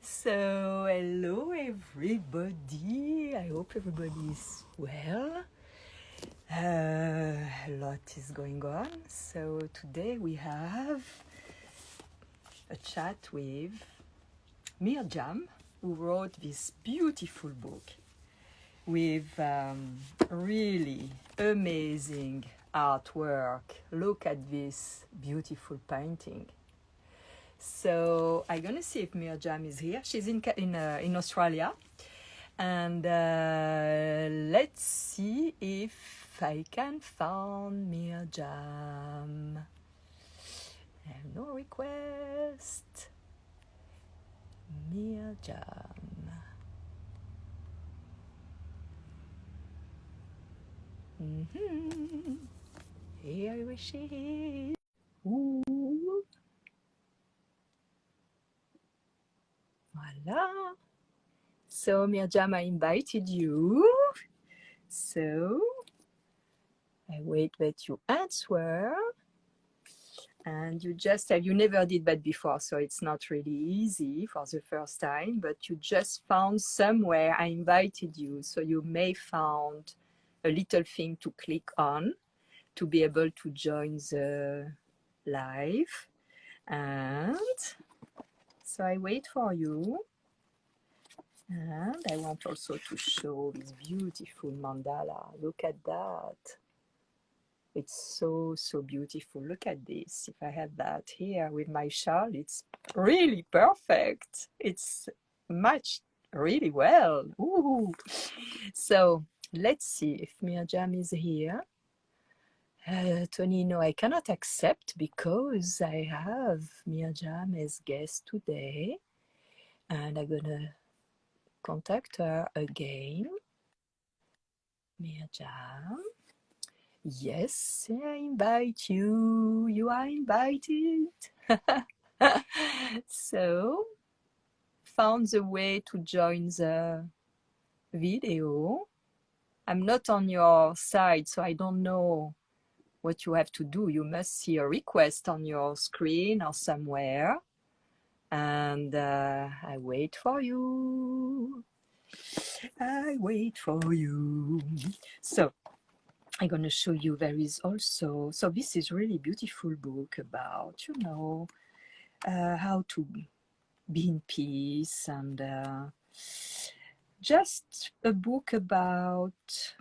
So, hello everybody. I hope everybody is well. A lot is going on. So, today we have a chat with Marjam, who wrote this beautiful book with really amazing artwork. Look at this beautiful painting. So I'm gonna see if Marjam is here. She's in Australia, and let's see if I can find Marjam. I have no request. Marjam. Here she is. Ooh. Voila. So, Marjam, I invited you. So, I wait that you answer. And you just have, you never did that before, so it's not really easy for the first time, but you just found somewhere I invited you. So you may found a little thing to click on to be able to join the live. And so I wait for you. And I want also to show this beautiful mandala. Look at that. It's so, so beautiful. Look at this. If I had that here with my shawl, it's really perfect. It's matched really well. Ooh. So let's see if Marjam is here. Tony, no, I cannot accept because I have Marjam as guest today. And I'm going to contact her again. Marjam. Yes, I invite you. You are invited. So, found the way to join the video. I'm not on your side, so I don't know what you have to do. You must see a request on your screen or somewhere. And I wait for you. I wait for you. So, I'm going to show you there is also, so this is really beautiful book about, you know, how to be in peace, and just a book about,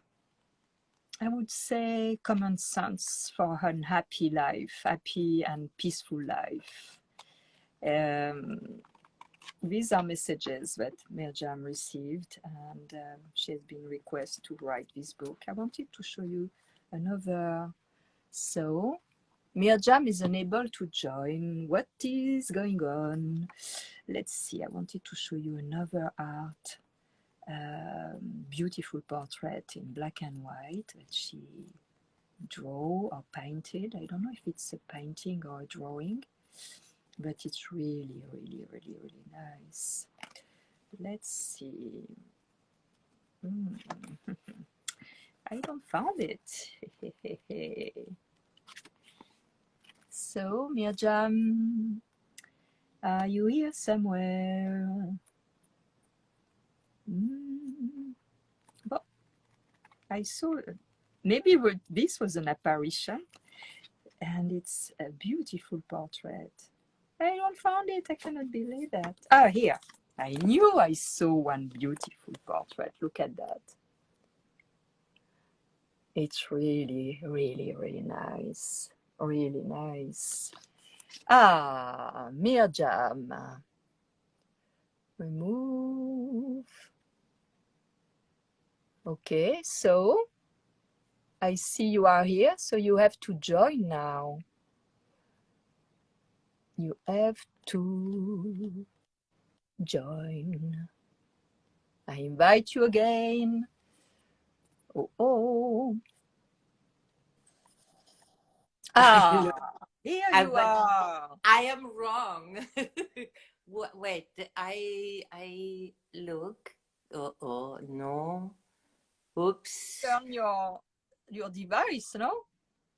I would say, common sense for a happy life, happy and peaceful life. These are messages that Marjam received, and she has been requested to write this book. I wanted to show you another. So, Marjam is unable to join. What is going on? Let's see. I wanted to show you another art, beautiful portrait in black and white that she drew or painted. I don't know if it's a painting or a drawing, but it's really, really, really, really nice. Let's see. I don't found it. So, Marjam, are you here somewhere? Well, I saw, maybe this was an apparition, and it's a beautiful portrait. I don't found it. I cannot believe that. Ah, here. I knew I saw one beautiful portrait. Look at that. It's really, really, really nice. Really nice. Ah, Marjam. Remove. Okay, so I see you are here, so you have to join now. You have to join. I invite you again. Oh. Ah, here you are. I am wrong. Wait, I look. Oh, no. Oops. Turn your device, no?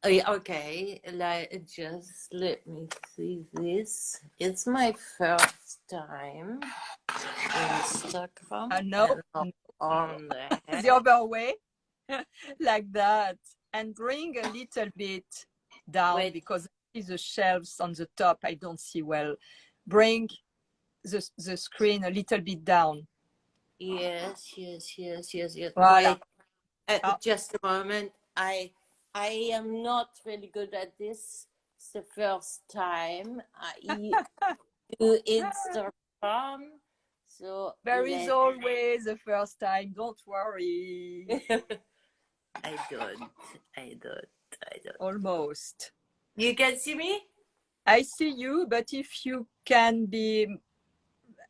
Okay, like, just let me see this. It's my first time Instagram No, and not no. on the The head. other way, like that. And bring a little bit down Wait, because I see the shelves on the top. I don't see well. Bring the screen a little bit down. yes. Voilà. Wait, Ah, just a moment. I am not really good at this. It's the first time I do Instagram, so there is let. always a first time. Don't worry. I don't. I don't. I don't. Almost. You can see me? I see you, but if you can be,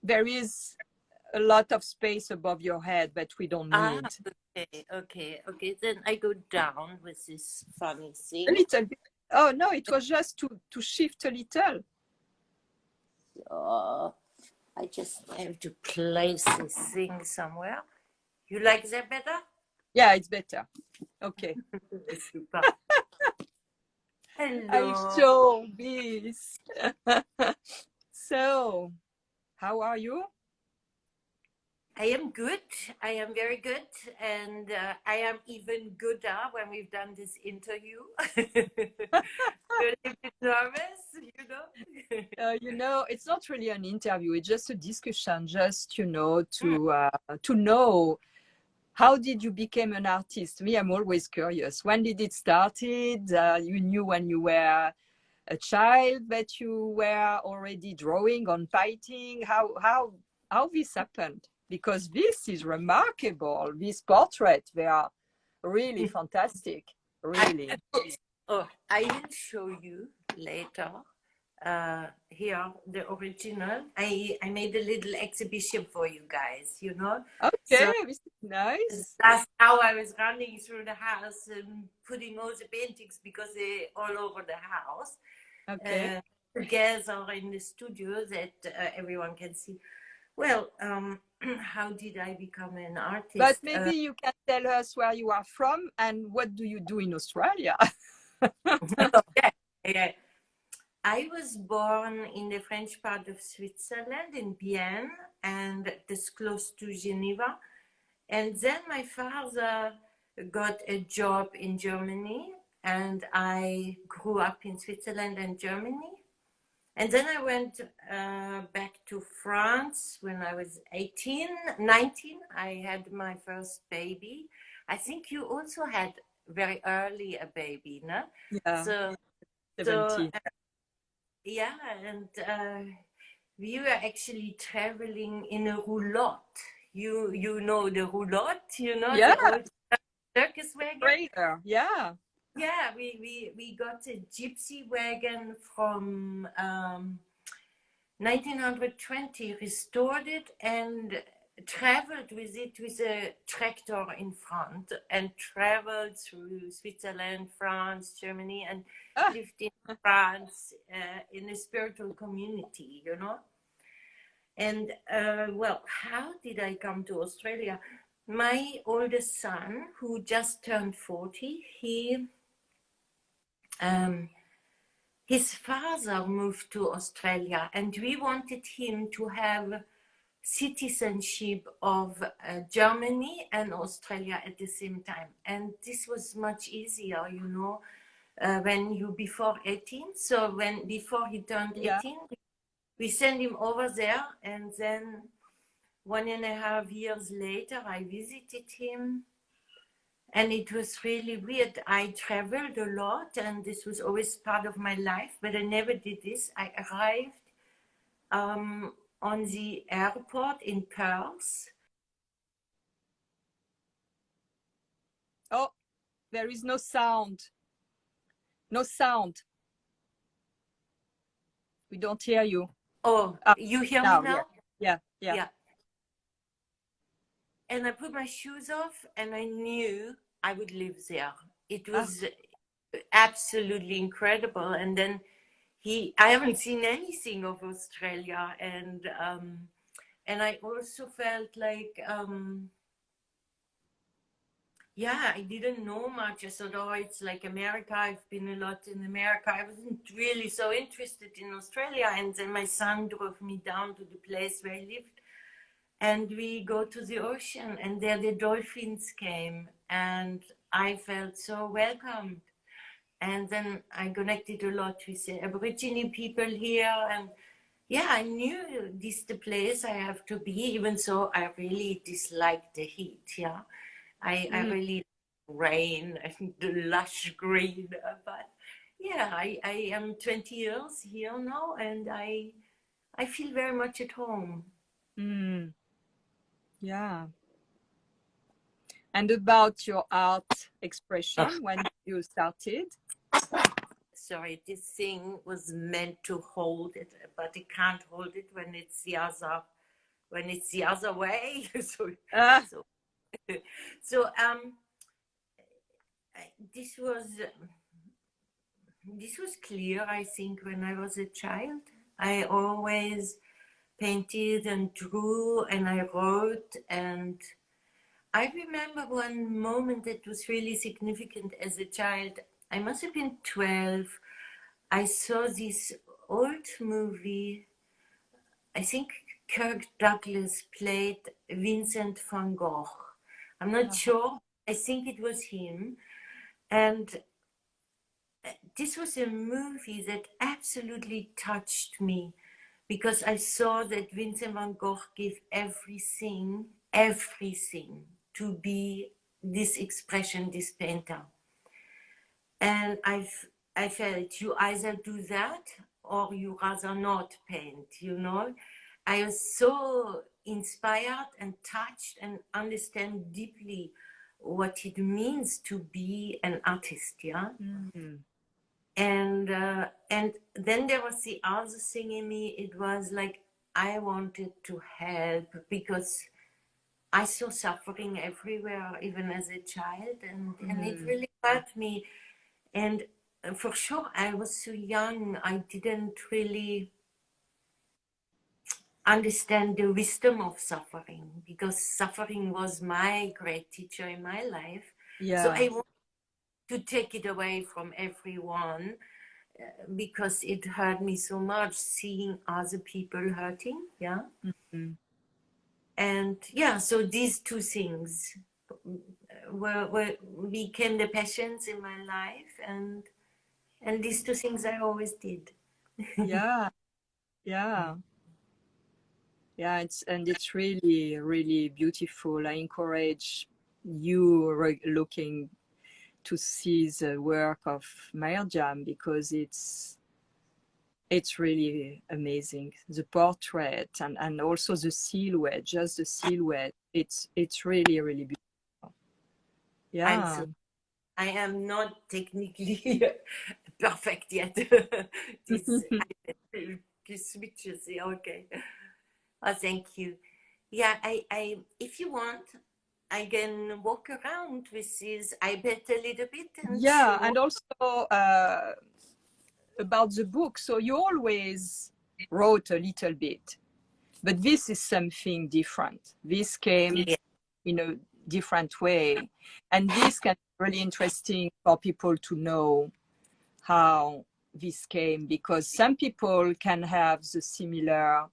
there is a lot of space above your head that we don't Ah, need. okay. Then I go down with this funny A thing. little bit. Oh no, it was just to shift a little. So I just have to place this thing somewhere. You like that better? Yeah, it's better. Okay. Super. I Hello. show this. So, how are you? I am good. I am very good. And I am even gooder when we've done this interview. You're a little bit nervous, you know? It's not really an interview. It's just a discussion, just to know how did you become an artist. Me, I'm always curious. When did it started? You knew when you were a child that you were already drawing on painting. How this happened? Because this is remarkable. These portraits, they are really fantastic. I, Really. I will show you later. Here, the original. I made a little exhibition for you guys, you know. Okay, So this is nice. that's how I was running through the house and putting all the paintings because they're all over the house. Okay. Together in the studio that everyone can see. Well, how did I become an But artist? maybe you can tell us where you are from and what do you do in Australia? Yeah, yeah. I was born in the French part of Switzerland, in Bienne, and this close to Geneva. And then my father got a job in Germany, and I grew up in Switzerland and Germany. And then I went back to France when I was 18, 19. I had my first baby. I think you also had very early a baby, no? Yeah, So, so 17. yeah, and we were actually traveling in a roulotte. You know the roulotte, you know, Yeah, the old circus wagon. trailer. Yeah. Yeah, we got a gypsy wagon from 1920, restored it and traveled with it with a tractor in front and traveled through Switzerland, France, Germany, and Ah, lived in France in a spiritual community, you know. And well, how did I come to Australia? My oldest son, who just turned 40, um, his father moved to Australia, and we wanted him to have citizenship of Germany and Australia at the same time. And this was much easier, you know, when you before 18. So when before he turned yeah. 18, we sent him over there, and then 1.5 years later, I visited him. And it was really weird. I traveled a lot, and this was always part of my life, but I never did this. I arrived on the airport in Perth. Oh, there is no sound. No sound. We don't hear you. Oh, Ah, you hear me now, yeah. now? Yeah, yeah. Yeah. And I put my shoes off, and I knew I would live there. It Ah, was absolutely incredible. And then I haven't seen anything of Australia, and I also felt like Yeah, I didn't know much. I thought, oh, it's like America. I've been a lot in America. I wasn't really so interested in Australia. And then my son drove me down to the place where I lived. And we go to the ocean, and there the dolphins came. And I felt so welcomed. And then I connected a lot with the Aborigine people here. And yeah, I knew this is the place I have to be, even though I really dislike the heat. Yeah. I Mm, really rain and the lush green. But yeah, I am 20 years here now, and I feel very much at home. mm, yeah. And about your art expression, when you started? Sorry, this thing was meant to hold it, but it can't hold it when it's the other way. so Ah, so so this was this was clear, I think, when I was a child. I always painted and drew and I wrote. And I remember one moment that was really significant as a child. I must have been 12. I saw this old movie. I think Kirk Douglas played Vincent van Gogh. I'm not uh-huh. sure. I think it was him. And this was a movie that absolutely touched me because I saw that Vincent van Gogh gave everything to be this expression, this painter. And I felt you either do that or you rather not paint, you know. I was so inspired and touched and understand deeply what it means to be an artist, yeah. Mm, And then there was the other thing in me. It was like I wanted to help because I saw suffering everywhere, even as a child, and it mm, really hurt me. And for sure, I was so young. I didn't really understand the wisdom of suffering because suffering was my great teacher in my life. So yeah. I wanted to take it away from everyone because it hurt me so much seeing other people hurting. Yeah. Mm, And yeah, so these two things were became the passions in my life, and these two things I always did. yeah, yeah, yeah. It's really, really beautiful. I encourage you looking to see the work of Marjam because it's really amazing. The portrait and also the silhouette, just the silhouette. It's really, really beautiful. I'm Yeah. so I am not technically perfect yet. this this switches, yeah, okay. Oh, thank you. Yeah, I if you want, I can walk around with this I bet a little bit and Yeah, show. and also about the book. So you always wrote a little bit, but this is something different. This came Yeah. in a different way, and this can be really interesting for people to know how this came because some people can have the similar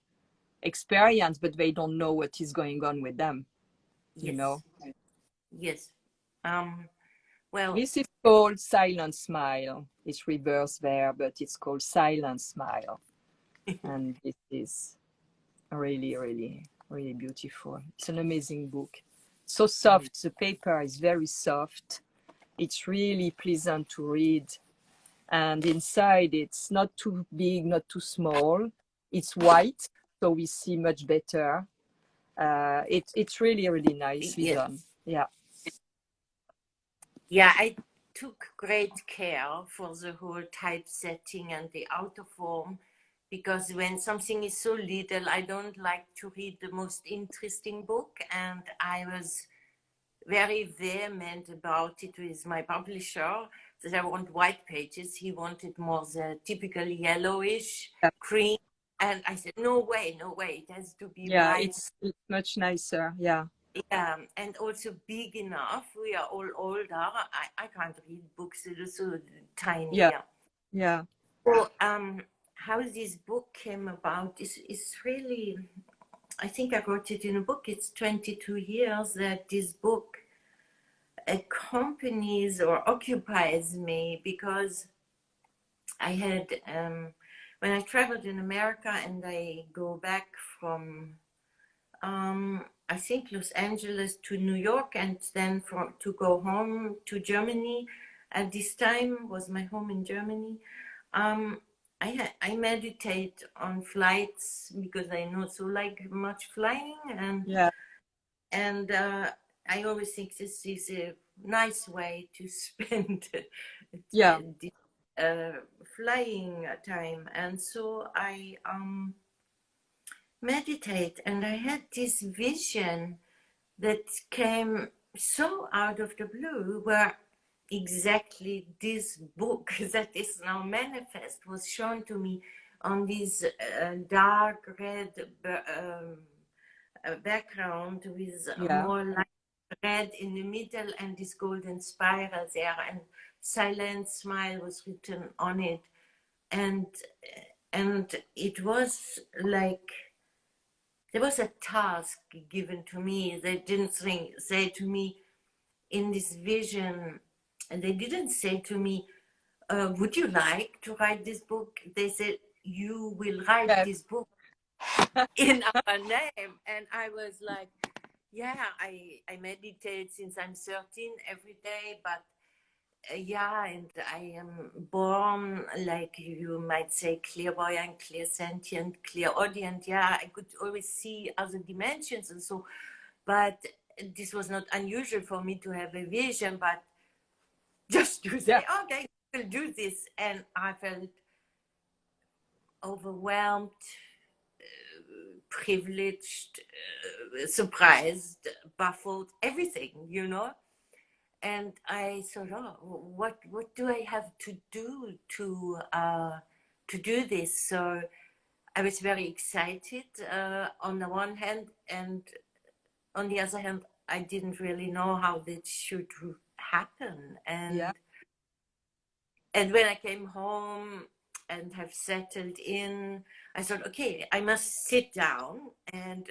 experience, but they don't know what is going on with them, you Yes. know. Yes. Um. Well. This is called Silent Smile. It's reversed there, but it's called Silent Smile. And this is really, really, really beautiful. It's an amazing book. So soft. The paper is very soft. It's really pleasant to read. And inside, it's not too big, not too small. It's white, so we see much better. It's really, really nicely Yes. done. Yeah. Yeah. I took great care for the whole typesetting and the outer form because when something is so little, I don't like to read the most interesting book, and I was very vehement about it with my publisher that I want white pages. He wanted more the typical yellowish Yeah, cream. And I said, no way, no way. It has to be yeah, white. it's much nicer. Yeah. yeah, and also big enough. We are all older. I can't read books. It is so tiny. Yeah. Yeah. Yeah. So, how this book came about is really, I think I wrote it in a book. It's 22 years that this book accompanies or occupies me, because I had, when I traveled in America and I go back from, I think Los Angeles to New York, and then to go home to Germany. At this time was my home in Germany. I meditate on flights because I not so like much flying, Yeah. and I always think this is a nice way to spend Yeah. the flying time. And so I meditate, and I had this vision that came so out of the blue, where exactly this book that is now manifest was shown to me on this dark red background with Yeah. more light red in the middle and this golden spiral there, and silent smile was written on it. And it was like there was a task given to me. They didn't say to me in this vision, and they didn't say to me, would you like to write this book? They said, you will write Yeah. this book in our name. And I was like, yeah, I meditate since I'm 13 every day, but yeah, and I am born, like you might say, clairvoyant, clairsentient, clairaudient. Yeah, I could always see other dimensions and so, but this was not unusual for me to have a vision, but just to Yeah. say, okay, we'll do this. And I felt overwhelmed, privileged, surprised, baffled, everything, you know. And I thought, oh, what do I have to do to do this? So I was very excited on the one hand, and on the other hand, I didn't really know how this should happen. Yeah. And when I came home and have settled in, I thought, okay, I must sit down, and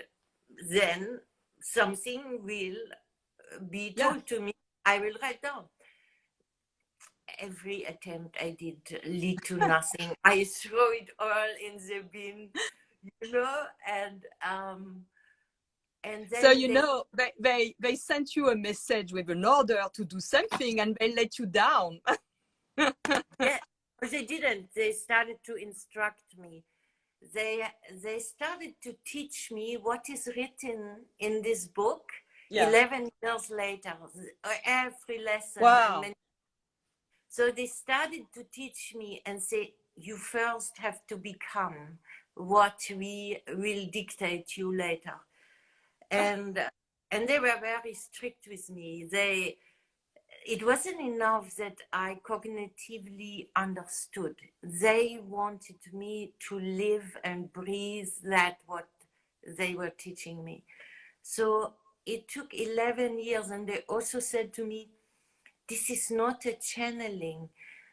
then something will be Yeah. told to me. I will write down. Every attempt I did lead to nothing. I throw it all in the bin, you know, and So then they, they sent you a message with an order to do something, and they let you down. yeah, but they didn't. They started to instruct me. They they started to teach me what is written in this book. Yeah. 11 years later, every lesson and Wow. many. So they started to teach me and say, you first have to become what we will dictate you later. And and they were very strict with me. It wasn't enough that I cognitively understood. They wanted me to live and breathe that what they were teaching me. So it took 11 years, and they also said to me, this is not a channeling.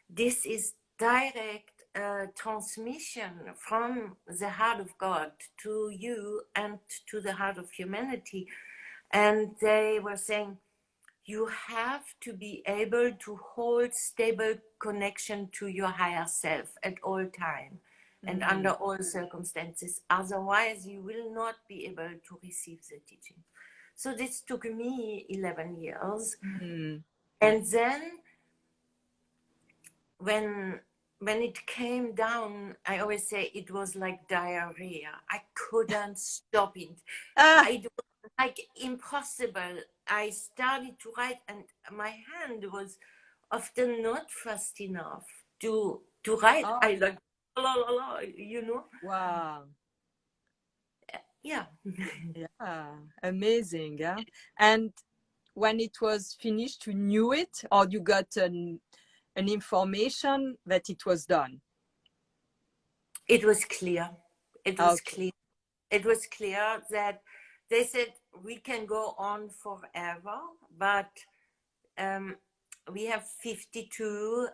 This is direct transmission from the heart of God to you and to the heart of humanity. And they were saying, you have to be able to hold stable connection to your higher self at all time and under all circumstances. Otherwise, you will not be able to receive the teaching. So this took me 11 years. Mm. And then when it came down, I always say it was like diarrhea. I couldn't stop it. Ah. It was like impossible. I started to write, and my hand was often not fast enough to write. Oh. I like la la la, you know. Wow. Yeah. Yeah. Amazing. Yeah. And when it was finished, you knew it, or you got an information that it was done? It was clear. It was Okay. clear. It was clear that they said we can go on forever, but we have 52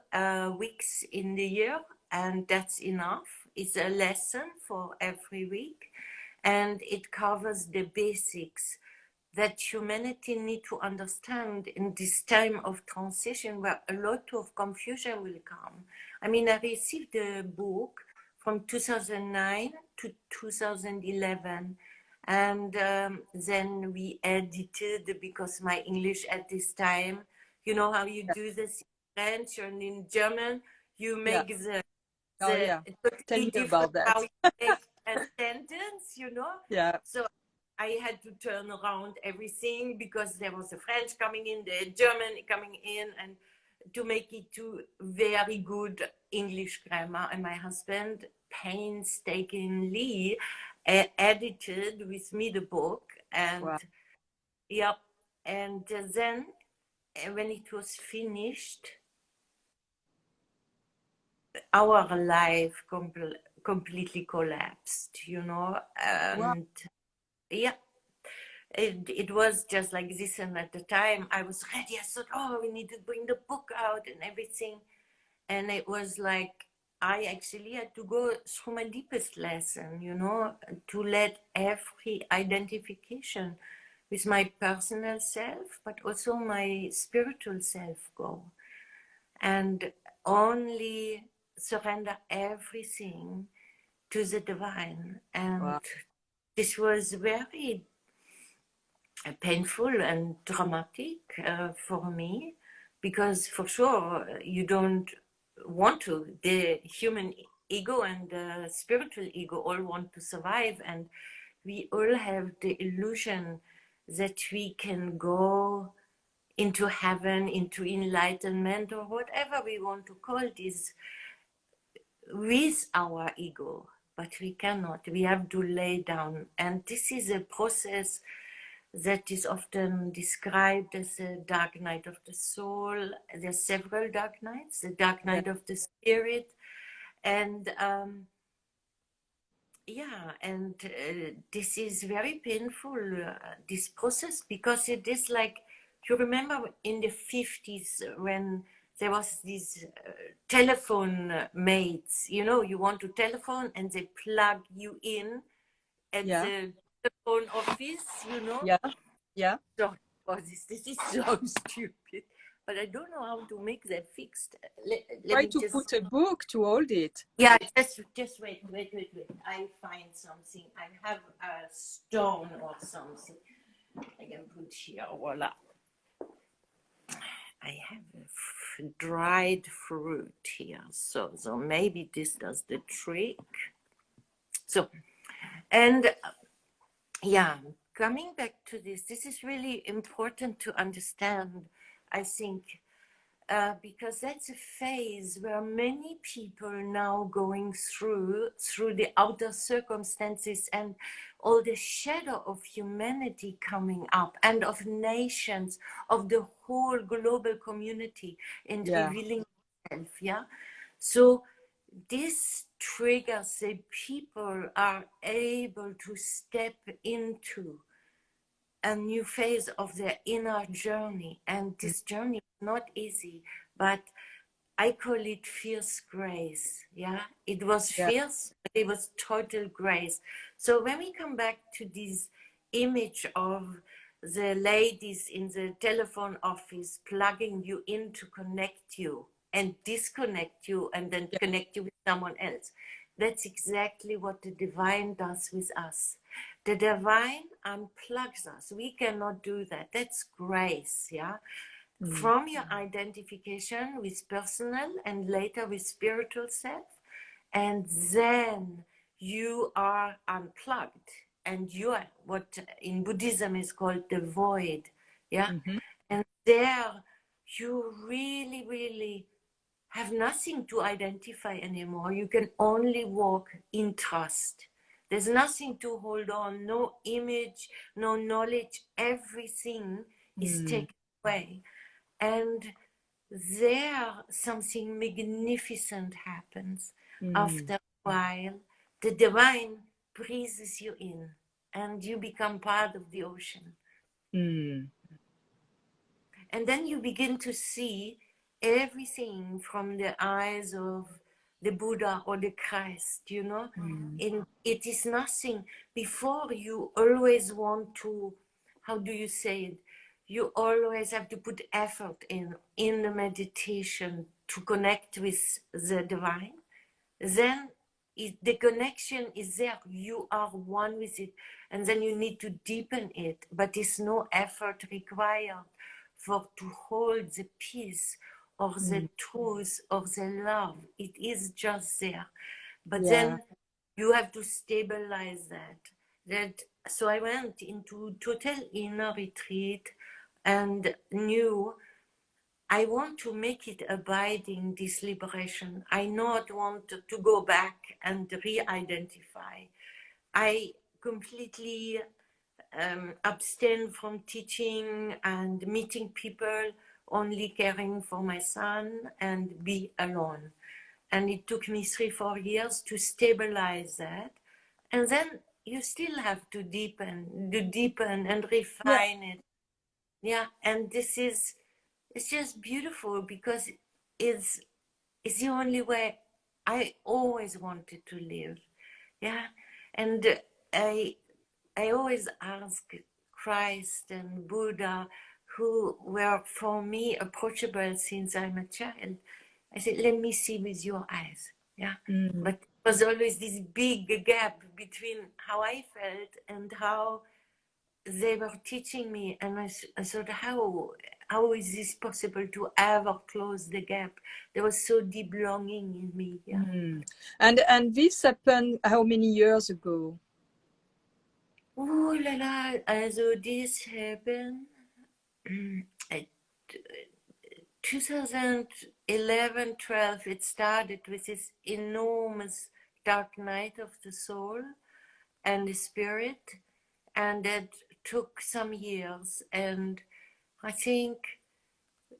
weeks in the year, and that's enough. It's a lesson for every week, and it covers the basics that humanity need to understand in this time of transition where a lot of confusion will come. I mean, I received a book from 2009 to 2011, and then we edited, because my English at this time, you know how you Yeah. do this in French and in German, you Yeah. make the Oh, yeah. Tell totally me different about that. how you make a sentence, you know. Yeah. So I had to turn around everything because there was a French coming in, the German coming in, and to make it to very good English grammar. And my husband painstakingly edited with me the book, and Wow. yep. And then when it was finished, our life completely collapsed, you know. Wow. And yeah, it was just like this. And at the time I was ready, I thought, oh, we need to bring the book out and everything. And it was like I actually had to go through my deepest lesson, you know, to let every identification with my personal self but also my spiritual self go, and only surrender everything to the divine. And Wow. this was very painful and dramatic for me, because for sure you don't want to. The human ego and the spiritual ego all want to survive, and we all have the illusion that we can go into heaven, into enlightenment, or whatever we want to call this, with our ego. But we cannot. We have to lay down. And this is a process that is often described as a dark night of the soul. There's several dark nights, the dark Yeah. night of the spirit. And this is very painful, this process, because it is like, you remember in the 50s when there was these telephone maids, you know, you want to telephone and they plug you in at Yeah. the telephone office, you know. Yeah. Yeah. Sorry for this is so stupid, but I don't know how to make that fixed. Let Try me to just, put a book to hold it. yeah, just wait. I find something. I have a stone or something I can put here. Voila. I have a dried fruit here, so maybe this does the trick. So, and yeah, coming back to this is really important to understand, I think, because that's a phase where many people are now going through the outer circumstances and all the shadow of humanity coming up, and of nations, of the whole global community, and Yeah. revealing itself. Yeah, so this triggers that people are able to step into a new phase of their inner journey. And Mm. this journey is not easy, but I call it fierce grace. Yeah, it was Yeah. fierce, but it was total grace. So when we come back to this image of the ladies in the telephone office plugging you in to connect you and disconnect you and then Yeah. connect you with someone else, that's exactly what the divine does with us. The divine unplugs us. We cannot do that. That's grace. Yeah, Mm. from your identification with personal and later with spiritual self, and then you are unplugged, and you are what in Buddhism is called the void. Yeah, Mm-hmm. and there you really have nothing to identify anymore. You can only walk in trust. There's nothing to hold on, no image, no knowledge. Everything is Mm. taken away. And there something magnificent happens. Mm. After a while, the divine breathes you in. and you become part of the ocean. Mm. And then you begin to see everything from the eyes of the Buddha or the Christ, you know. And it is nothing. Before, you always want to, how do you say it? You always have to put effort in the meditation to connect with the divine. Then the connection is there. You are one with it. And then you need to deepen it. But there's no effort required for to hold the peace or the truth or the love. It is just there. But Yeah. then you have to stabilize that. So I went into total inner retreat and knew I want to make it abiding, this liberation. I not want to go back and re-identify. I completely abstain from teaching and meeting people, only caring for my son and be alone. And it took me 3-4 years to stabilize that. And then you still have to deepen and Yeah. refine it. Yeah, and it's just beautiful because it's the only way I always wanted to live. Yeah, and I I always ask Christ and Buddha, who were for me approachable since I'm a child. I said, let me see with your eyes. Yeah. But there was always this big gap between how I felt and how they were teaching me. And I thought, how is this possible to ever close the gap? There was so deep longing in me. Yeah. And this happened how many years ago? Oh la la, so this happened. 2011, 12, it started with this enormous dark night of the soul and the spirit, and that took some years. And I think,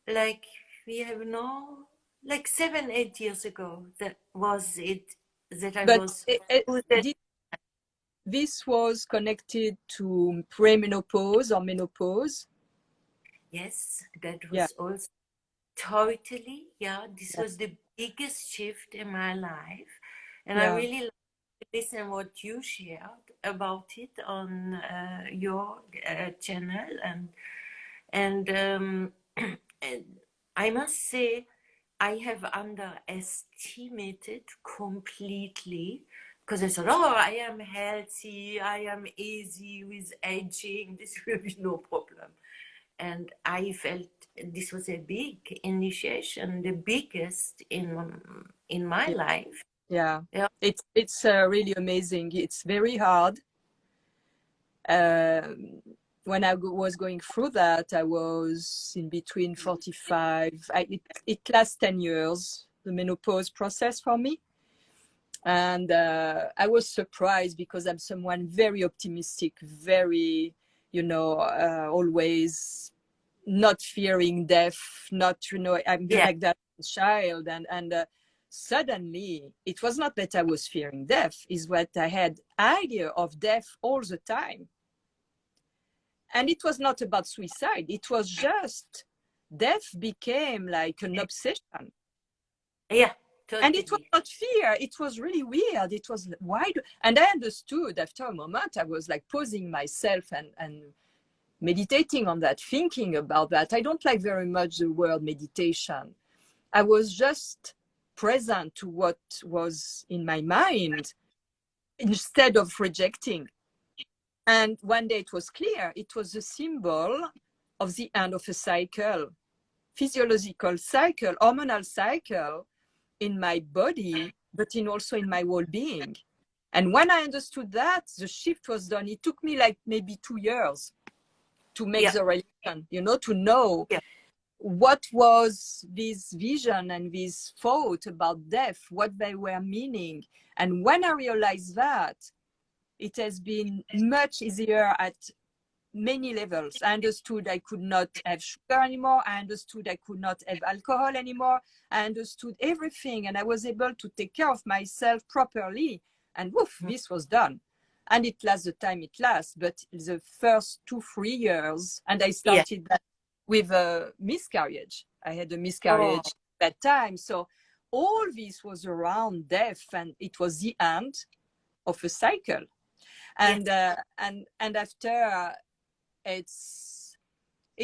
like, we have now, like 7, 8 years ago, that was it, that I But was. That, this was connected to premenopause or menopause? yes, that Yeah. was also totally, yeah, this Yeah. was the biggest shift in my life. And I Yeah. really like to listen what you shared about it on your channel. And and I must say, I have underestimated completely, because I thought, oh, I am healthy, I am easy with aging, this will be no problem. And I felt this was a big initiation, the biggest in my Yeah. life. Yeah. Yeah. It's really amazing. It's very hard. When I was going through that, I was in between 45. It lasts 10 years, the menopause process for me. And I was surprised because I'm someone very optimistic, very, always not fearing death, not, I'm Yeah. like that child. And suddenly, it was not that I was fearing death, is what I had idea of death all the time. And it was not about suicide. It was just death became like an obsession. Yeah, And it was totally. not fear. It was really weird. It was why and I understood after a moment. I was like pausing myself and meditating on that, thinking about that. I don't like very much the word meditation. I was just present to what was in my mind instead of rejecting. And one day it was clear. It was a symbol of the end of a cycle, physiological cycle, hormonal cycle in my body, but also in my well-being. And when I understood that, the shift was done. It took me like maybe 2 years to make Yeah. the relation, to know Yeah. what was this vision and this thought about death, what they were meaning. And when I realized that, it has been much easier at many levels. I understood I could not have sugar anymore. I understood I could not have alcohol anymore. I understood everything, and I was able to take care of myself properly. And woof, this was done. and it lasts the time it lasts. But the first 2-3 years, and I Yeah. started that with a miscarriage. I had a Oh. miscarriage at that time. So all this was around death, and it was the end of a cycle. And and after, it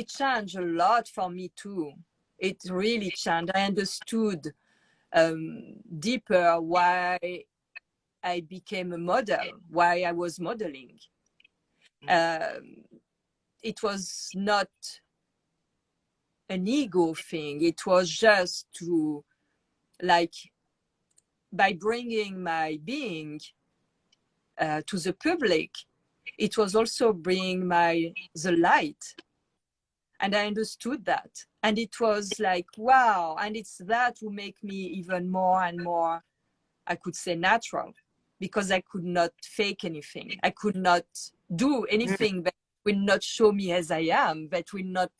changed a lot for me too. It really changed. I understood deeper why I became a model, why I was modeling. It was not an ego thing. It was just to, like, by bringing my being to the public, it was also bring the light. And I understood that. And it was like, wow. And it's that who make me even more and more, I could say, natural, because I could not fake anything. I could not do anything that will not show me as I am, that will not,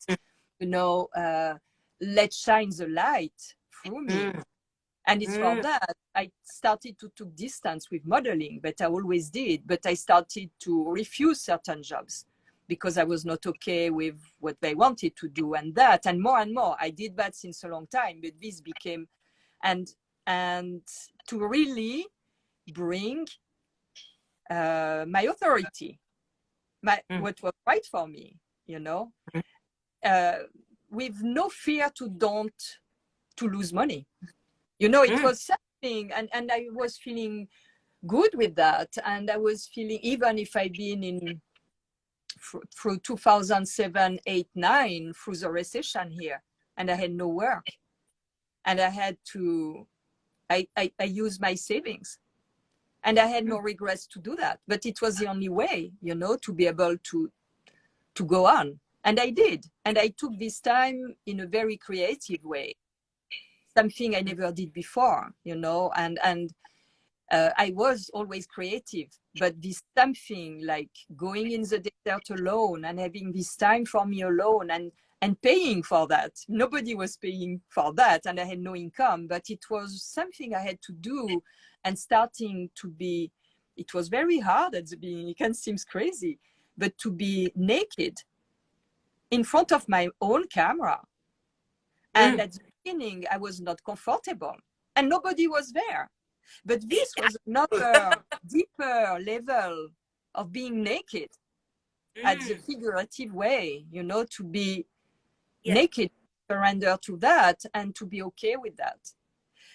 let shine the light through me. And it's for that I started to take distance with modeling, but I always did. But I started to refuse certain jobs because I was not okay with what they wanted to do, and more. I did that since a long time, but this became, and to really bring my authority, what was right for me, with no fear to lose money. It was something, and I was feeling good with that. And I was feeling, even if I'd been through 2007, 8, 9, through the recession here, and I had no work, and I had to, I used my savings, and I had no regrets to do that. But it was the only way, to be able to go on. And I did. And I took this time in a very creative way, something I never did before, and I was always creative, but this something like going in the desert alone and having this time for me alone, and paying for that. Nobody was paying for that, and I had no income, but it was something I had to do. And starting to be, it was very hard at the beginning. It can seem crazy, but to be naked in front of my own camera. And at the beginning, I was not comfortable, and nobody was there. But this was another deeper level of being naked, at the figurative way, to be naked, surrender to that, and to be okay with that.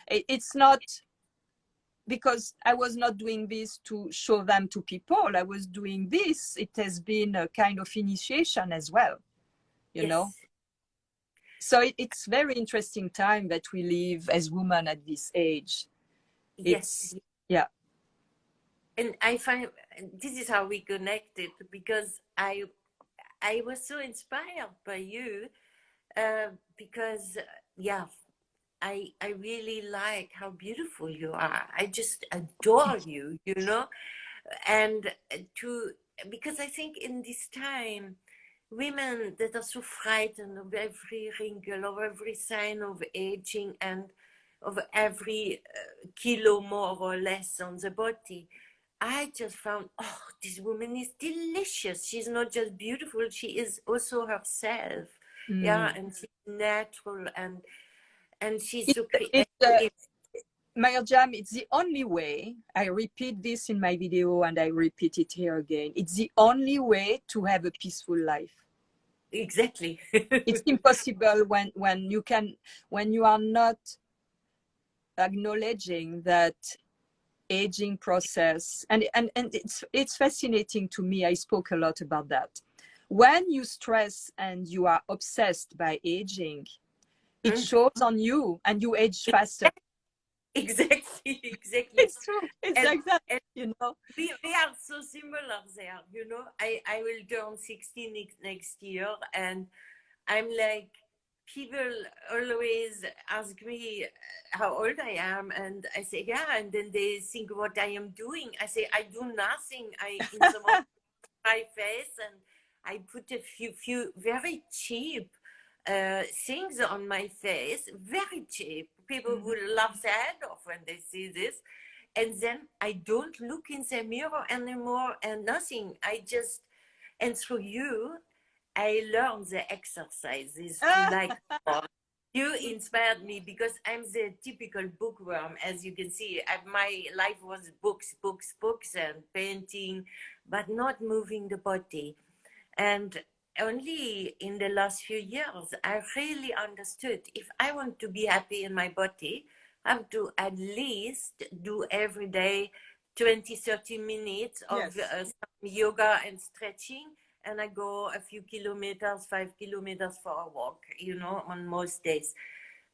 It's not because I was not doing this to show them to people. I was doing this. It has been a kind of initiation as well, know. So it's very interesting time that we live as women at this age. It's, yeah. And I find this is how we connected, because I was so inspired by you, because I really like how beautiful you are. I just adore you, and because I think in this time, women that are so frightened of every wrinkle, of every sign of aging, and of every kilo more or less on the body, I just found, oh, this woman is delicious. She's not just beautiful, she is also herself. Yeah, and she's natural, and she's so creative. Marjam, it's the only way. I repeat this in my video, and I repeat it here again. It's the only way to have a peaceful life. Exactly. It's impossible when you are not acknowledging that aging process. And it's fascinating to me. I spoke a lot about that. When you stress and you are obsessed by aging, it shows on you, and you age faster. Exactly. It's true. It's like that, We are so similar there, I will turn 60 next year, and I'm like, people always ask me how old I am, and I say, yeah, and then they think what I am doing. I say, I do nothing. In some of my face, and I put a few very cheap things on my face, very cheap. People will laugh their head off when they see this. and then I don't look in the mirror anymore and nothing. And through you, I learned the exercises to like more. You inspired me because I'm the typical bookworm, as you can see. My life was books, books, books, and painting, but not moving the body. And only in the last few years, I really understood if I want to be happy in my body, I have to at least do every day 20, 30 minutes of Yes. some yoga and stretching. And I go a few kilometers, 5 kilometers for a walk, on most days.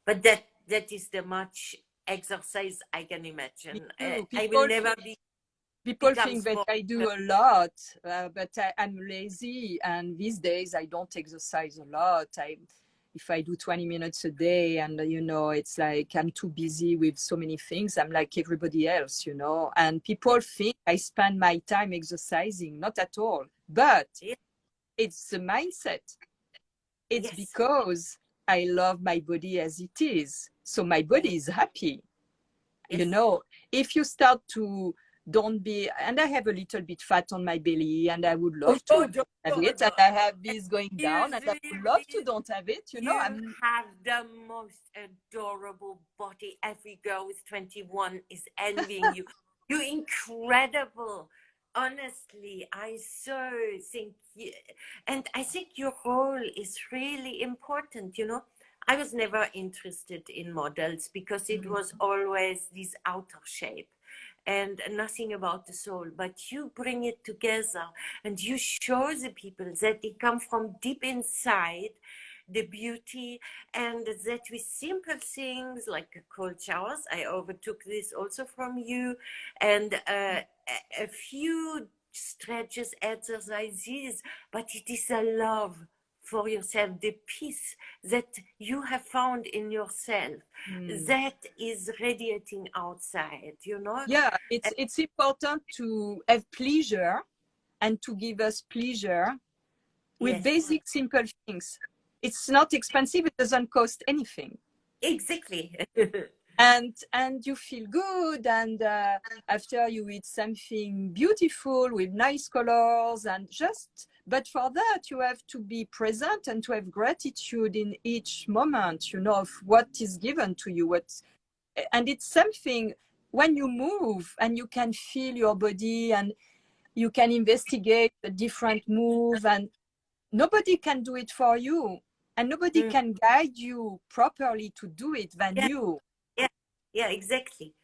But that is the much exercise I can Me imagine. too. I will never People become think that sport. I do a lot, but I'm lazy, and these days I don't exercise a lot. If I do 20 minutes a day, and it's like I'm too busy with so many things. I'm like everybody else, and people think I spend my time exercising. Not at all. But Yes, it's the mindset. It's yes, because I love my body as it is. So my body is happy. yes. If you start to don't be, and I have a little bit fat on my belly, and I would Oh, love to no, don't no, have no, it, and no. I have this going down, and Excuse I me, would love to please. don't have it. You I'm have the most adorable body. Every girl with 21 is envying you. You're incredible. Honestly, I so think and I think your role is really important. I was never interested in models because it was always this outer shape and nothing about the soul. But you bring it together and you show the people that it comes from deep inside, the beauty, and that with simple things like cold showers, I overtook this also from you, and a few stretches, exercises, but it is a love for yourself, the peace that you have found in yourself that is radiating outside. yeah, it's important to have pleasure and to give us pleasure with Yes, basic simple things. It's not expensive, it doesn't cost anything, exactly. and you feel good, and after you eat something beautiful with nice colors, and just, but for that you have to be present and to have gratitude in each moment, of what is given to you, and it's something when you move and you can feel your body, and you can investigate a different move, and nobody can do it for you, and nobody Mm, can guide you properly to do it than yeah, you. yeah, yeah, exactly.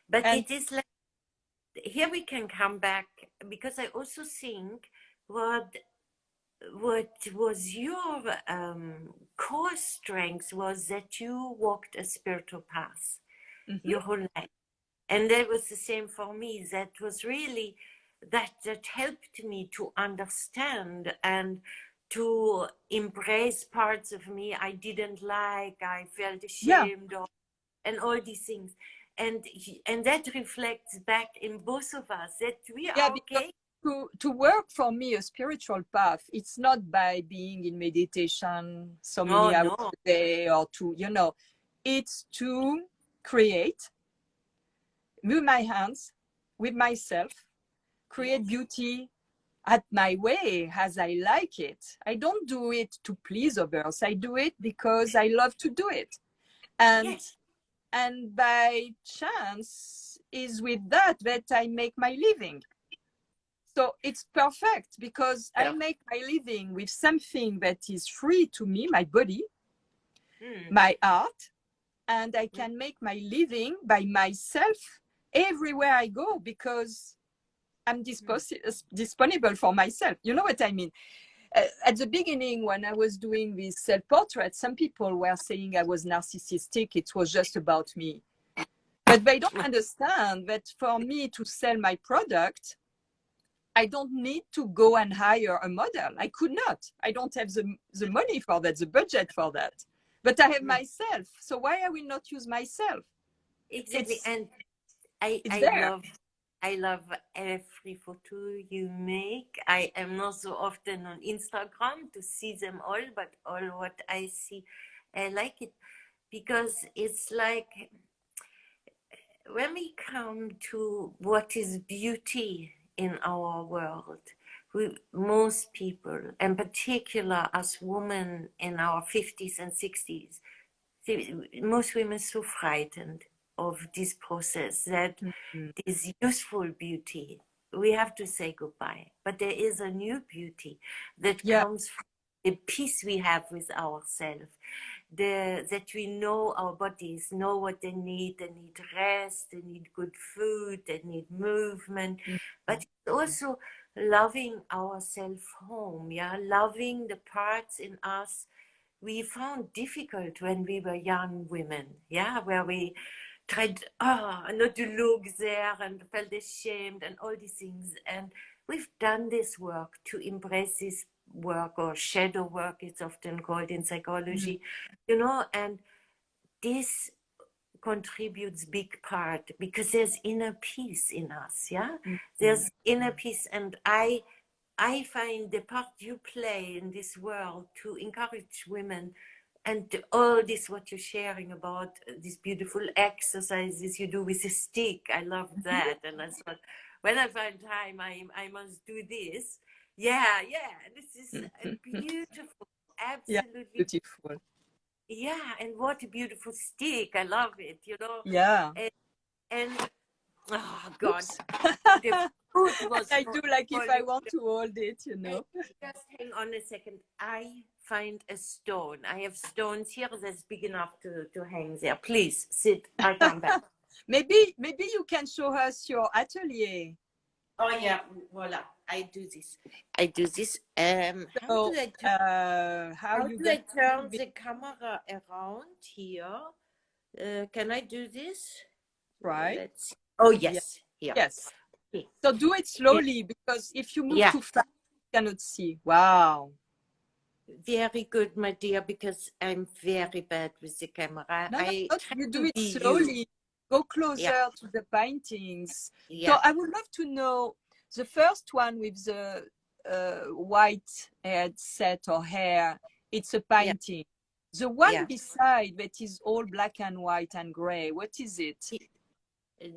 But And it is like here we can come back because I also think what what was your core strength was that you walked a spiritual path mhm. your whole life, and that was the same for me. That was really that helped me to understand and to embrace parts of me I didn't like, I felt Yeah, ashamed of, and all these things. And that reflects back in both of us that we yeah, are because okay. to work for me a spiritual path, it's not by being in meditation so Oh many hours no. a day, or it's to create with my hands, with myself, create Yes. beauty at my way as I like it. I don't do it to please others. I do it because I love to do it. And Yes. and by chance is with that I make my living. So it's perfect because I Yeah. make my living with something that is free to me, my body, Mm. my art, and I can make my living by myself everywhere I go because I'm disponible for myself. You know what I mean? At the beginning, when I was doing this self-portrait, some people were saying I was narcissistic. It was just about me. But they don't understand that for me to sell my product, I don't need to go and hire a model. I could not. I don't have the money for that, the budget for that. But I have myself. So why I will not use myself? Exactly. It's And I it's I there. love I love every photo you make. I am not so often on Instagram to see them all, but all what I see, I like it because it's like when we come to what is beauty in our world, most people, in particular us women in our 50s and 60s, most women are so frightened of this process that this useful beauty, we have to say goodbye. But there is a new beauty that comes from the peace we have with ourselves, that we know our bodies know what they need. They need rest, they need good food, they need movement. But it's also loving ourselves home, loving the parts in us we found difficult when we were young women, where we tried not to look there and felt ashamed and all these things. And we've done this work to embrace this work, or shadow work, it's often called in psychology, and this contributes big part because there's inner peace in us, there's inner peace. And I find the part you play in this world to encourage women, and all this what you're sharing about these beautiful exercises you do with a stick. I love that. And I thought, when I find time, I must do this. This is beautiful, absolutely beautiful. And what a beautiful stick. I love it, and oh God, the food was I do like if I want to hold it, Just hang on a second. I find a stone. I have stones here that's big enough to hang there. Please sit. I'll come back. Maybe you can show us your atelier. Oh yeah, voila. I do this. How do I turn the camera around here? Can I do this? Right. Let's see. Oh yes. Here. Yes. Okay. So do it slowly, because if you move too fast, you cannot see. Wow. Very good, my dear, because I'm very bad with the camera. You do it slowly. Go closer to the paintings. So I would love to know the first one with the white haired set or hair. It's a painting. The one beside that is all black and white and gray. What is it?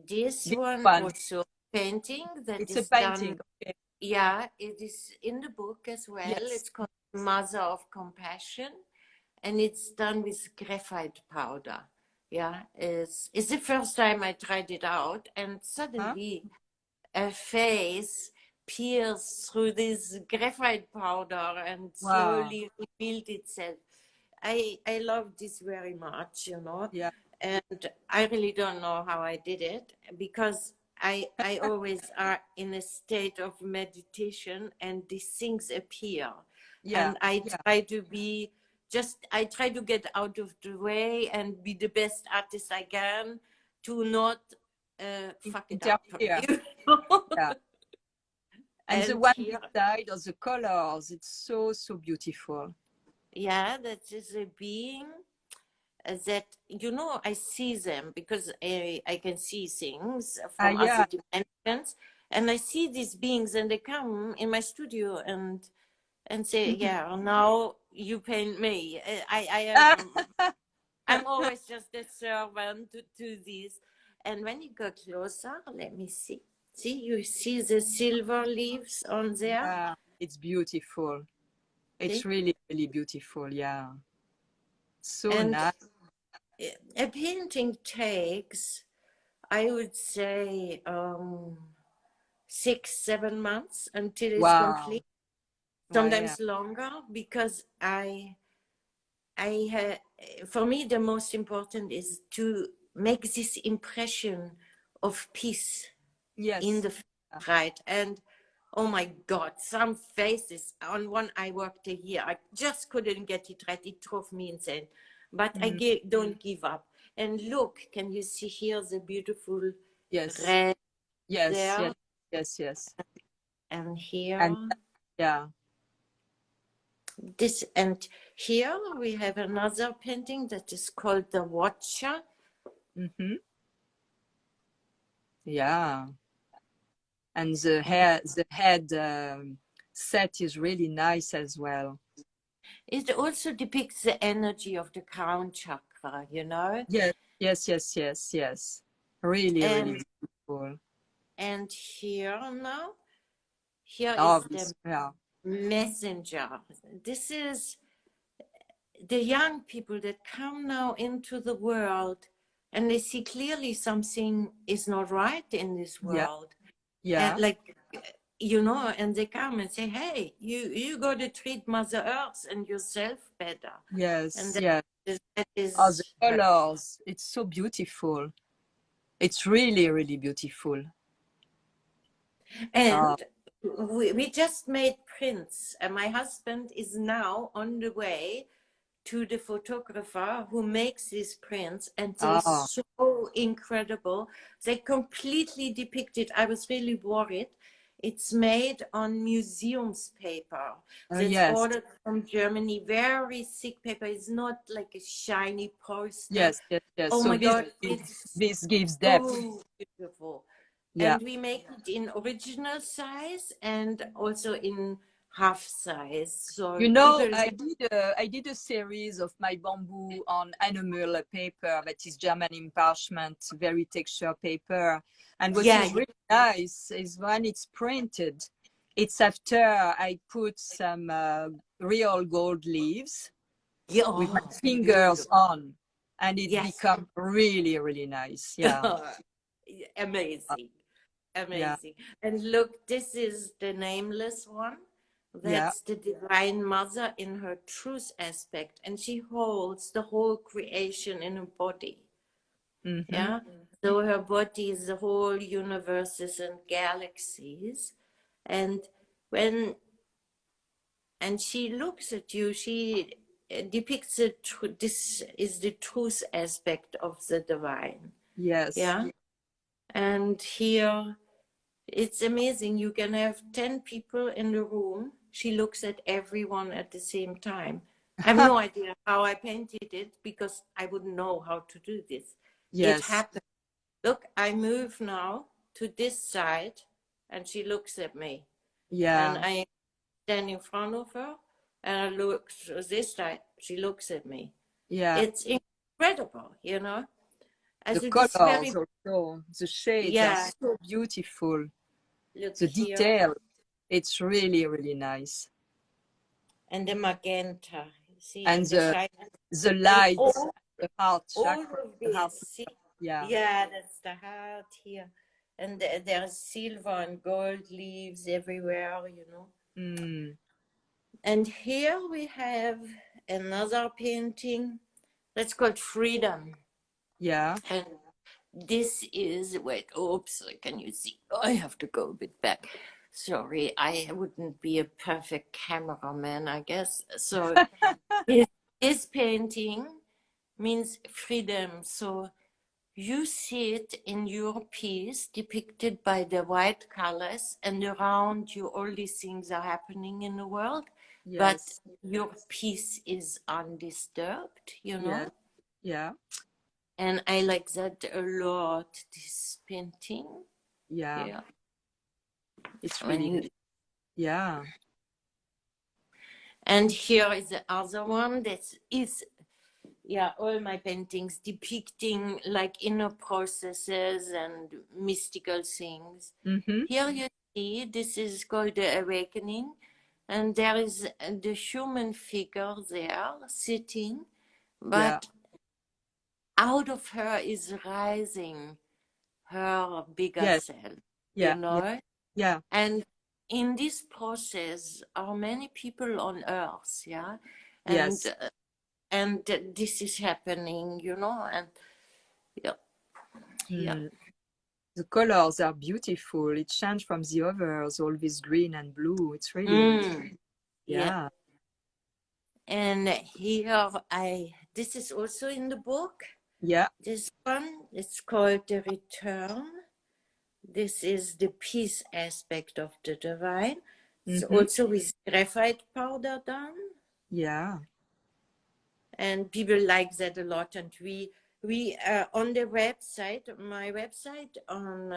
This one also painting that it's is a painting. Done. Okay. Yeah, it is in the book as well. Yes. It's called Mother of Compassion, and it's done with graphite powder. Yeah, it's the first time I tried it out, and suddenly a face peers through this graphite powder and slowly revealed itself. I love this very much, Yeah. And I really don't know how I did it, because I always are in a state of meditation and these things appear. And I try to be I try to get out of the way and be the best artist I can to not fuck it up. Yeah. And the one beside of the colors, it's so beautiful. Yeah, that is a being that, I see them because I can see things from other dimensions, and I see these beings, and they come in my studio and say, now you paint me. I'm always just a servant to this. And when you go closer, let me see. See, you see the silver leaves on there? Yeah, it's beautiful. It's really, really beautiful. Yeah. So nice. A painting takes, I would say, 6-7 months until it's complete. Sometimes longer, because for me, the most important is to make this impression of peace in the right. And oh my God, some faces. On one I worked a year. I just couldn't get it right. It drove me insane. But I don't give up. And look, can you see here the beautiful red? Yes. And here. And, this, and here we have another painting that is called The Watcher. Yeah. And the head set is really nice as well. It also depicts the energy of the crown chakra, Yes. Really, really And beautiful. here now, here Oh, is the yeah. messenger. This is the young people that come now into the world, and they see clearly something is not right in this Yeah. world. And Yeah. like, you know, and they come and say, hey, you got to treat Mother Earth and yourself better. And Yes. Yeah. that Oh, the is colors. It's so beautiful. It's really, really beautiful. Oh, and we just made prints, and my husband is now on the way to the photographer who makes these prints, and they're oh, so incredible. They completely depict it. I was really worried. It's made on museum's paper that's yes. ordered from Germany, very thick paper. It's not like a shiny poster. Yes, yes, yes. Oh So my God, it's this gives depth. so beautiful. Yeah. And we make it in original size and also in half size. So You know, people, I did a series of my bamboo on enamel paper that is German parchment, very texture paper. And what yeah, is really nice is when it's printed, it's after I put some real gold leaves yeah, with my oh, fingers beautiful. on, and it Yes. becomes really, really nice. Yeah. Amazing. Yeah. Amazing. And look, this is the nameless one. Yeah. That's the Divine Mother in her truth aspect. And she holds the whole creation in her body. Mm-hmm. Yeah. So her body is the whole universes and galaxies. And when and she looks at you, she depicts this is the truth aspect of the divine. Yes. Yeah. And here it's amazing. You can have 10 people in the room. She looks at everyone at the same time. I have no idea how I painted it because I wouldn't know how to do this. It Yes. happened. Look, I move now to this side and she looks at me. And Yeah. I stand in front of her and I look to this side. She looks at me. Yeah. It's incredible, you know. The As it is very, colors also, the shades are yeah, so beautiful. look The here. detail, it's really, really nice. And the magenta, see, And and the shine. the And light, the heart all chakra, of the heart, this, see, yeah. yeah, that's the heart here. And there's silver and gold leaves everywhere, you know. Mm, And here we have another painting that's called Freedom. yeah. And this is, wait, oops, can you see? Oh, I have to go a bit back. Sorry, I wouldn't be a perfect cameraman, I guess. So this painting means freedom. So you see it in your piece depicted by the white colors, and around you, all these things are happening in the world, but Yes. your piece is undisturbed, you Yes. know? Yeah. And I like that a lot, this painting. Yeah. Yeah. It's When really, you, yeah. and here is the other one that is, yeah, all my paintings depicting like inner processes and mystical things. Mm-hmm. Here you see, this is called the awakening, and there is the human figure there sitting, Yeah. but out of her is rising her bigger Yes. self, you Yeah. Yeah. know? Yeah. And in this process are many people on earth, yeah? And Yes. this is happening, you know, and yeah, yeah. Mm. The colors are beautiful. It changed from the others, all this green and blue. It's really, Yeah. yeah. And here this is also in the book. Yeah. This one, it's called The Return. This is the peace aspect of the divine. It's Mm-hmm. also with graphite powder done. Yeah. And people like that a lot. And we on the website, my website on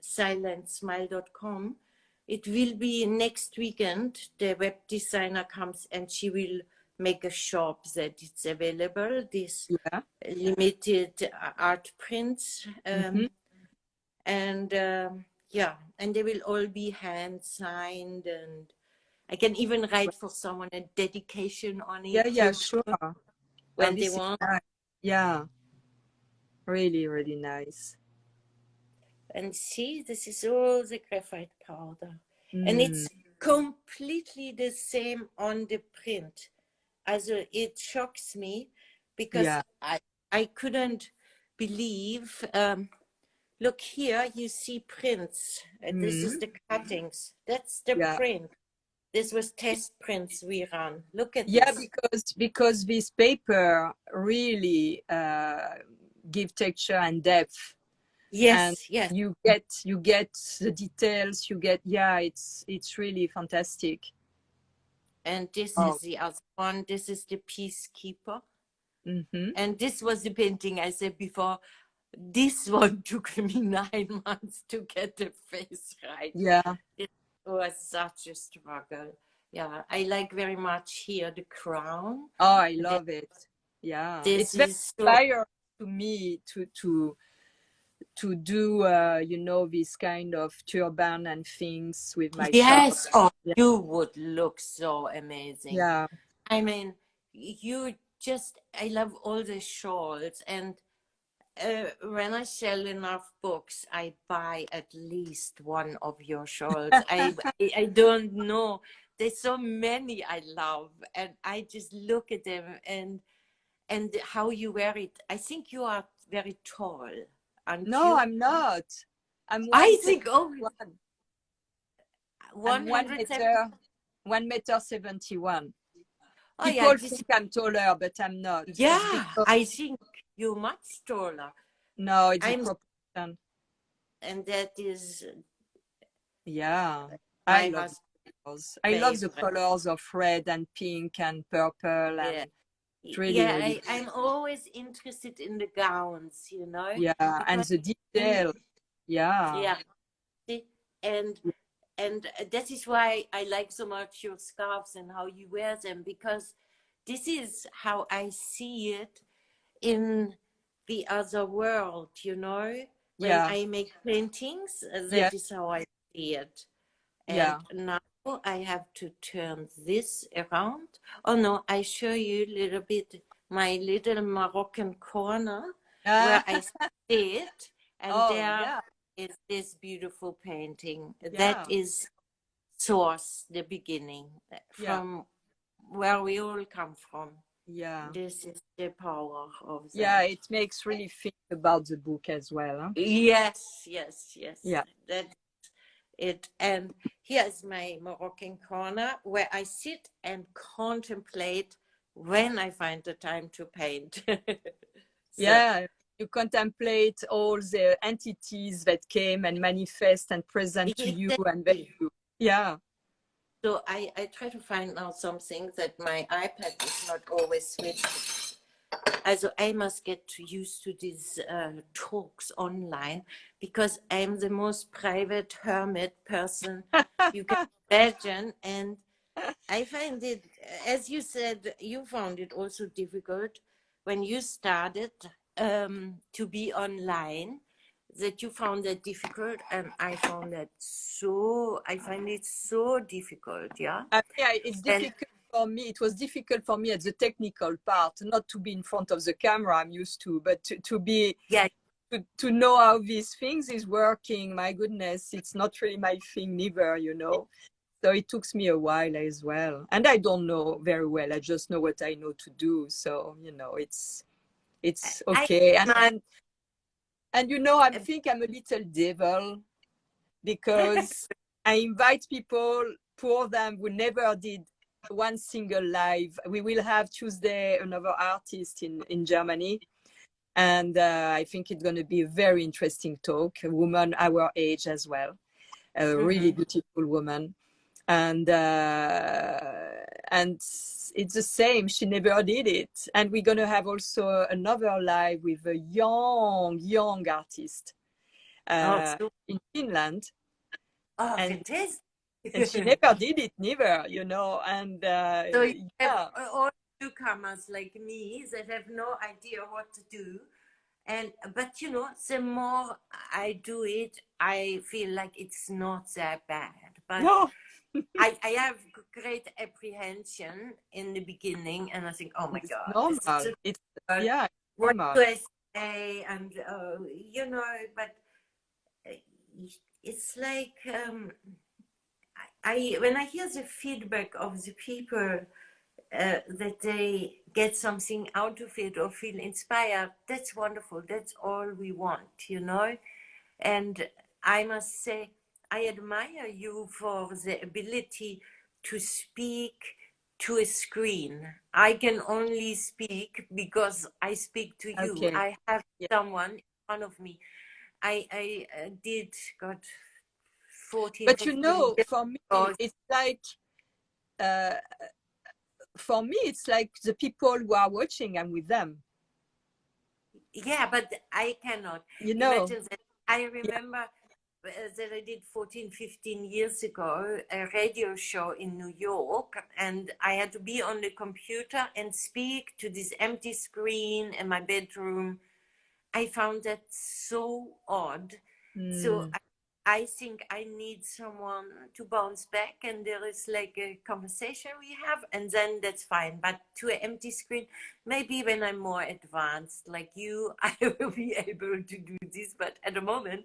silentsmile.com, it will be next weekend. The web designer comes and she will make a shop that it's available, this Yeah. limited art prints. Mm-hmm. And yeah, and they will all be hand signed, and I can even write for someone a dedication on Yeah, it, yeah, you sure. know, Oh, when they this is want. nice. Yeah, really, really nice. And see, this is all the graphite powder. And Mm, it's completely the same on the print. Also, it shocks me because yeah. I couldn't believe. Look here, you see prints. This is Mm, the cuttings. That's the yeah. print. This was test prints we ran. Look at Yeah, this. because this paper really give texture and depth, and Yes, yes. you get the details. You get, yeah, it's really fantastic. And this Oh. is the other one. This is the Peacekeeper. Mm-hmm. And this was the painting I said before. This one took me 9 months to get the face right. Yeah. It was such a struggle. Yeah, I like very much here the crown. Oh, I That love it. Yeah, it's this very is so. inspiring to me to do this kind of turban and things with my child. Yes, oh, Yeah. you would look so amazing. Yeah. I mean, you just, I love all the shawls. And when I sell enough books, I buy at least one of your shawls. I don't know. There's so many I love, and I just look at them and how you wear it. I think you are very tall, aren't No, you? I'm not. I'm I think, oh, 171. I'm 170. 1 meter 71. Oh yeah, People this think I'm taller, but I'm not. It's yeah, because, I think you're much taller. no, it's a I'm, proportion. and that is Yeah, I my love the husband's colors. I love the favorite. colors of red and pink and purple, Yeah. and it's really, Yeah, really, I'm always interested in the gowns, yeah, and because the in, detail. Yeah, yeah, see, and and that is why I like so much your scarves and how you wear them, because this is how I see it in the other world, when yeah, I make paintings, yeah, that is how I see it. And yeah. now I have to turn this around. Oh no, I show you a little bit my little Moroccan corner where Ah, I sit, and oh, there yeah, is this beautiful painting. That yeah, is source, the beginning, yeah, from where we all come from. yeah. This is the power of Yeah, that. it makes really think about the book as well. Huh? Yes, yes, yes. Yeah, That it. And here's my Moroccan corner where I sit and contemplate when I find the time to paint. So yeah. You contemplate all the entities that came and manifest and present to you, and then exactly. yeah, So I try to find now something that my iPad is not always switched. Also I must get used to these talks online, because I'm the most private hermit person you can imagine. And I find it, as you said, you found it also difficult when you started to be online, that you found that difficult, and I found that I find it so difficult, yeah. yeah, it's And difficult for me. It was difficult for me at the technical part, not to be in front of the camera. I'm used to, but to be yeah, to know how these things is working. My goodness, it's not really my thing neither. So it took me a while as well, and I don't know very well. I just know what I know to do. So it's I okay. And not, I think I'm a little devil, because I invite people, poor them, who never did one single live. We will have Tuesday another artist in Germany, and I think it's going to be a very interesting talk. A woman our age as well, a really beautiful woman, and it's the same. She never did it, and we're going to have also another live with a young artist oh, so, in Finland, oh, and fantastic. she never did it neither, and So you have yeah, newcomers like me that have no idea what to do. But you know, the more I do it, I feel like it's not that bad. But No, I have great apprehension in the beginning, and I think, oh my it's God, this is normal. so It's, hard. yeah, it's What normal. do I say? And you know, but uh, it's like I when I hear the feedback of the people that they get something out of it or feel inspired, that's wonderful. That's all we want, you know. And I must say, I admire you for the ability to speak to a screen. I can only speak because I speak to you. Okay. I have Yeah. someone in front of me. I did, God, 14, But you 15 know, years for me, ago. it's like, uh, for me, it's like the people who are watching, I'm with them. Yeah, but I cannot You know, imagine that. I yeah. remember that I did 14, 15 years ago a radio show in New York, and I had to be on the computer and speak to this empty screen in my bedroom. I found that so odd. So Mm. I think I need someone to bounce back, and there is like a conversation we have, and then that's fine. But to an empty screen, maybe when I'm more advanced, like you, I will be able to do this. But at the moment,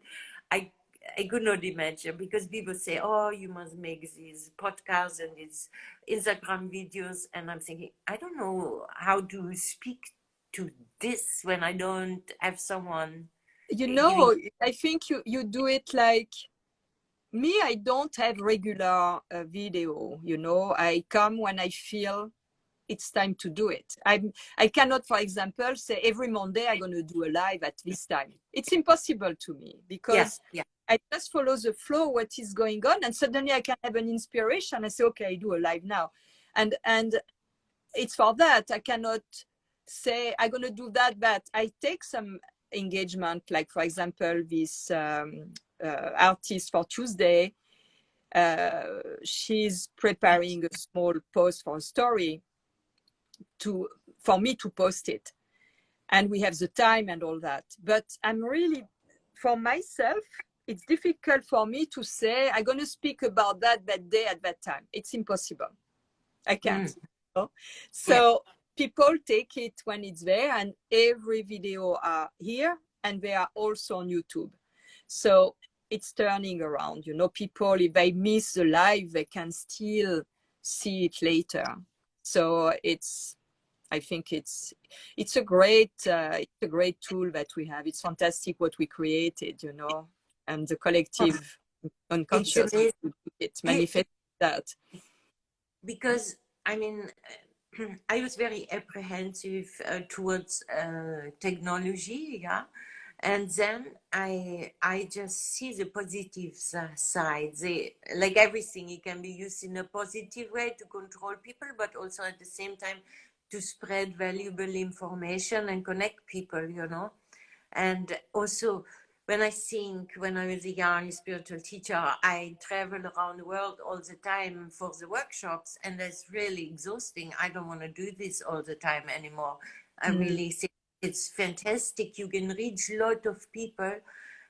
I I could not imagine, because people say, "Oh, you must make these podcasts and these Instagram videos," and I'm thinking, I don't know how to speak to this when I don't have someone You giving. know, I think you do it like me. I don't have regular video, you know. I come when I feel it's time to do it. I cannot, for example, say every Monday I'm going to do a live at this time. It's impossible to me Yeah, because yeah. I just follow the flow, what is going on, and suddenly I can have an inspiration. I say, okay, I do a live now, and it's for that. I cannot say I'm going to do that, but I take some engagement, like for example, this artist for Tuesday. She's preparing a small post for a story for me to post it, and we have the time and all that. But I'm really, for myself, it's difficult for me to say I'm going to speak about that day at that time. It's impossible. I can't. Mm, yeah. So people take it when it's there, and every video are here, and they are also on YouTube. So it's turning around. You know, people, if they miss the live, they can still see it later. So I think it's a great tool that we have. It's fantastic what we created, you know, and the collective It's unconscious, amazing. it Hey, manifests that. because I mean, I was very apprehensive towards technology, yeah, and then I just see the positive side. Like everything, it can be used in a positive way to control people, but also at the same time to spread valuable information and connect people, you know. And also, when I think, when I was a young spiritual teacher, I travel around the world all the time for the workshops, and that's really exhausting. I don't want to do this all the time anymore. I Mm. really think it's fantastic. You can reach a lot of people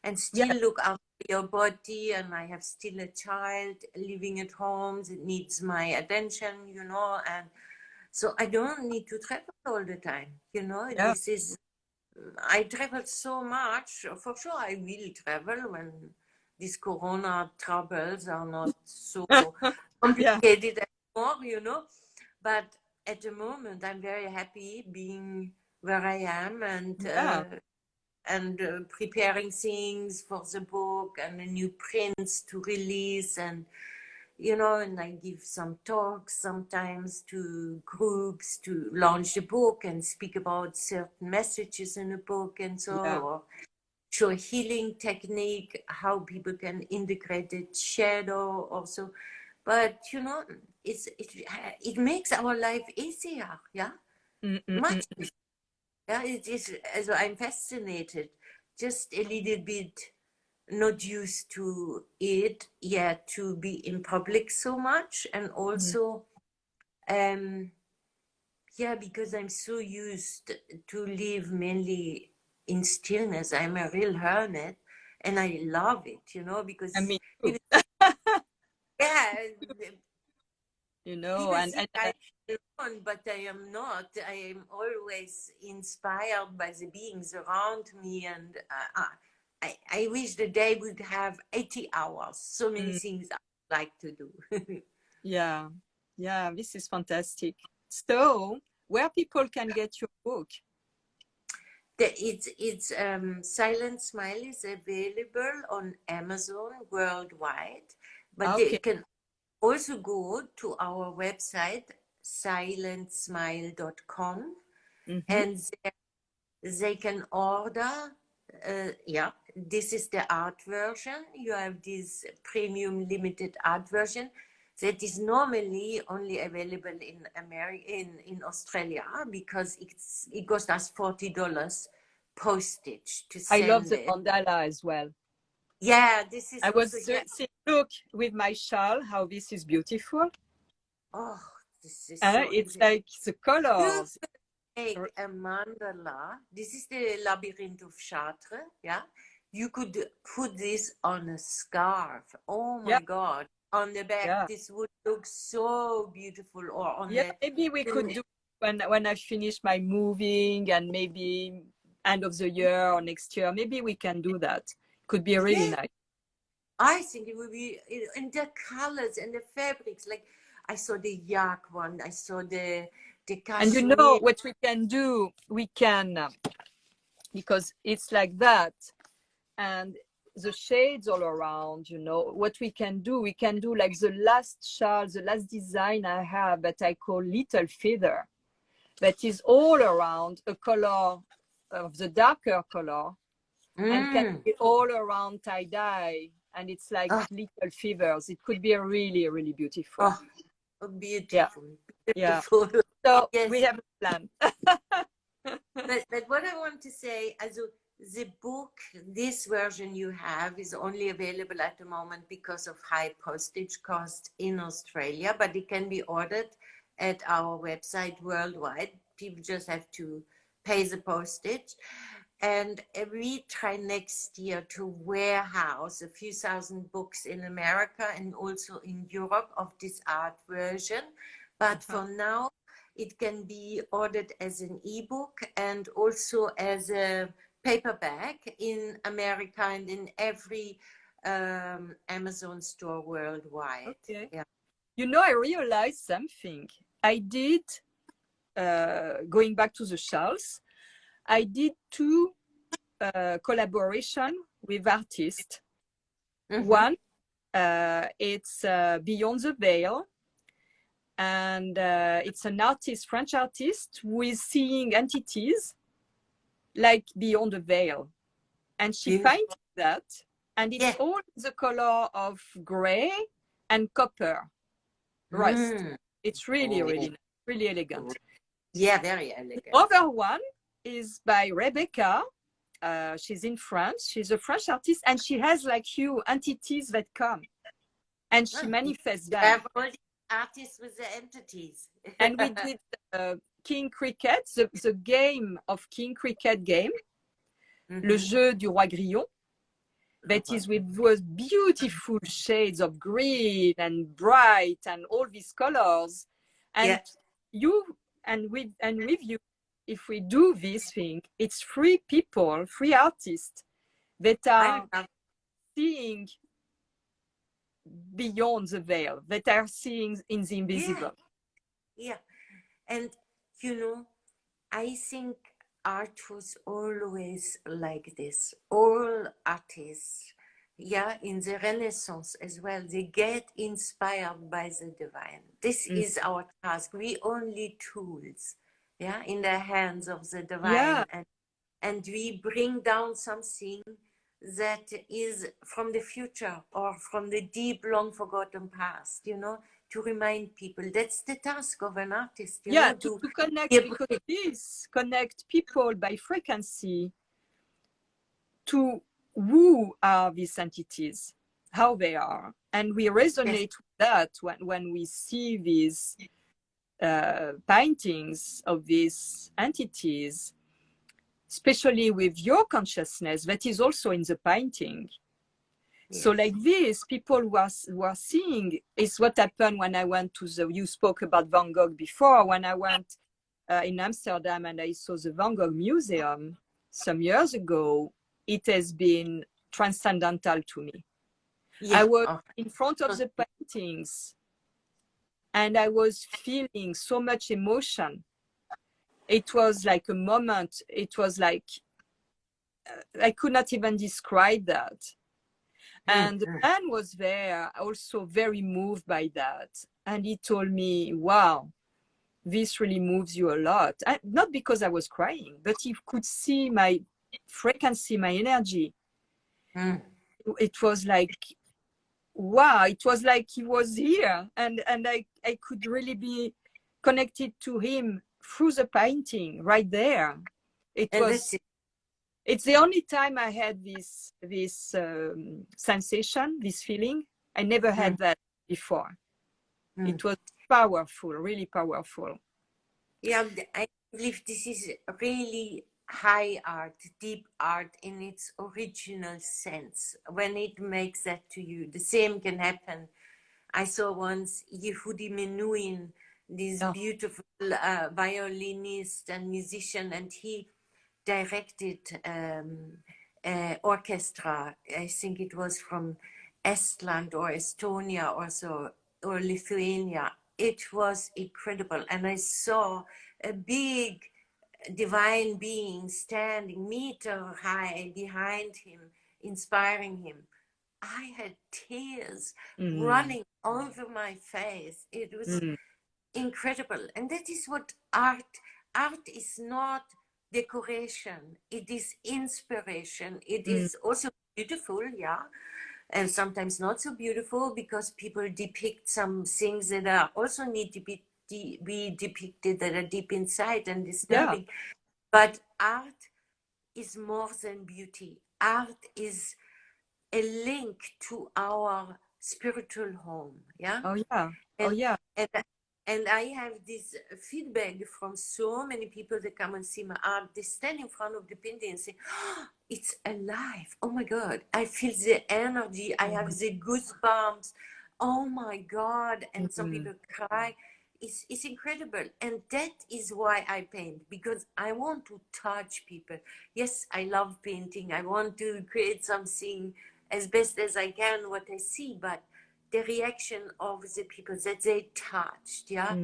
and Yeah. still look after your body. And I have still a child living at home that needs my attention, you know, and so I don't need to travel all the time, you know. Yeah. This is I travel so much. For sure, I will travel when these corona troubles are not so Yeah. complicated anymore, you know. But at the moment, I'm very happy being where I am Yeah. and preparing things for the book and the new prints to release, and you know, and I give some talks sometimes to groups to launch the book and speak about certain messages in the book and so, Yeah. or show a healing technique, how people can integrate the shadow also. But you know, it makes our life easier, yeah, Mm, mm, much. mm. Yeah, it is. Also, I'm fascinated, just a little bit not used to it yet, to be in public so much, and Mm. also um Yeah, because I'm so used to live mainly in stillness. I'm a real hermit, and I love it, you know, I because mean, too. people, yeah, You know, people and think I'm alone, but I am not. I am always inspired by the beings around me, and I wish the day would have 80 hours. So many mm, things I would like to do. yeah, yeah, this is fantastic. So, where people can get your book? It's Silent Smile is available on Amazon worldwide, but they Okay. can also go to our website silentsmile.com, Mm-hmm. and they can order. Yeah, this is the art version. You have this premium limited art version that is normally only available in America, in Australia, because it costs us $40 postage to I love send the it. mandala as well. Yeah, this is I also was here. saying, look, with my shawl, how this is beautiful. Oh, this is so It's interesting. like the You colors. make a mandala. This is the labyrinth of Chartres. Yeah, you could put this on a scarf. Oh Yeah, my God! On the back, yeah, this would look so beautiful. Or on yeah. Maybe we could do when I finish my moving, and maybe end of the year or next year. Maybe we can do that. Could be really yeah. nice. I think it would be in the colors and the fabrics. Like I saw the yak one. I saw the And you know cashmere. what we can do? We can because it's like that, and the shades all around. You know what we can do? We can do like the last shawl, the last design I have that I call Little Feather. That is all around a color of the darker color, and can Mm. be all around tie-dye, and it's like Oh, little feathers. It could be really, really beautiful. oh, oh, Yeah, beautiful, yeah. beautiful. So we Yes. have a plan. But what I want to say, also the book, this version you have is only available at the moment because of high postage cost in Australia, but it can be ordered at our website worldwide. People just have to pay the postage. And we try next year to warehouse a few thousand books in America and also in Europe of this art version. But for now, it can be ordered as an ebook and also as a paperback in America and in every Amazon store worldwide. Okay. Yeah. You know, I realized something. I did, going back to the shells, I did two collaboration with artists. Mm-hmm. One, it's Beyond the Veil, and it's an artist, French artist, who is seeing entities like beyond the veil, and she Beautiful. painted that, and it's Yeah. all the color of gray and copper rust. Mm. It's really, Oh, really nice, really elegant. yeah, very The elegant. other one is by Rebecca. She's in France. She's a French artist, and she has like few entities that come, and she Huh. manifests You them. have all the artists with the entities. And we did King Cricket, the game of King Cricket game, le Mm-hmm. jeu du roi grillon, that is with those beautiful shades of green and bright and all these colors. And Yeah, you and with you, if we do this thing, it's three people, three artists that I are love. seeing beyond the veil, that are seeing in the Yeah, invisible. yeah. And you know, I think art was always like this. All artists, yeah, in the Renaissance as well, they get inspired by the divine. This Mm. is our task. We only tools, yeah, in the hands of the Yeah, divine, and we bring down something that is from the future or from the deep, long forgotten past, you know, to remind people. That's the task of an artist, you yeah, know, to connect, be because this connect people by frequency to who are these entities, how they are, and we yes, resonate with that when we see these paintings of these entities, especially with your consciousness that is also in the painting. Yes. So like this, people who are seeing is what happened when I went to the, you spoke about Van Gogh before, when I went in Amsterdam and I saw the Van Gogh Museum some years ago. It has been transcendental to me. Yeah. I was in front of the paintings and I was feeling so much emotion. It was like a moment, it was like, I could not even describe that. And the man was there also very moved by that. And he told me, wow, this really moves you a lot. And not because I was crying, but he could see my frequency, my energy. It was like, wow, it was like he was here. And I could really be connected to him through the painting right there. It's the only time I had this sensation, this feeling. I never had that before. It was powerful, really powerful. Yeah, I believe this is really high art, deep art in its original sense. When it makes that to you, the same can happen. I saw once Yehudi Menuhin, this beautiful violinist and musician, and he directed orchestra. I think it was from Estland or Estonia or so, or Lithuania. It was incredible. And I saw a big divine being standing meter high behind him, inspiring him. I had tears running over my face. It was incredible. And that is what art is not decoration. It is inspiration. It is also beautiful, yeah, and sometimes not so beautiful because people depict some things that are also need to be depicted, that are deep inside and disturbing. But art is more than beauty. Art is a link to our spiritual home. Yeah. Oh yeah. And, Oh yeah. and I have this feedback from so many people that come and see my art. They stand in front of the painting and say, oh, it's alive. Oh my God. I feel the energy. I have the goosebumps. Oh my God. And some people cry. It's incredible. And that is why I paint, because I want to touch people. Yes, I love painting. I want to create something as best as I can, what I see, but the reaction of the people that they touched, yeah?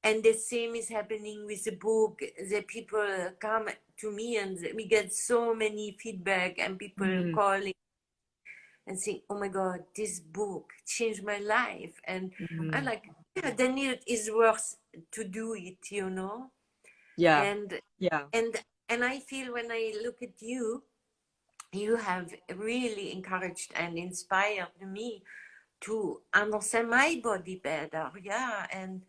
And the same is happening with the book. The people come to me and we get so many feedback and people calling and saying, oh my God, this book changed my life. And I'm like, yeah, then it is worth to do it, you know? Yeah. And I feel when I look at you, you have really encouraged and inspired me to understand my body better. Yeah. And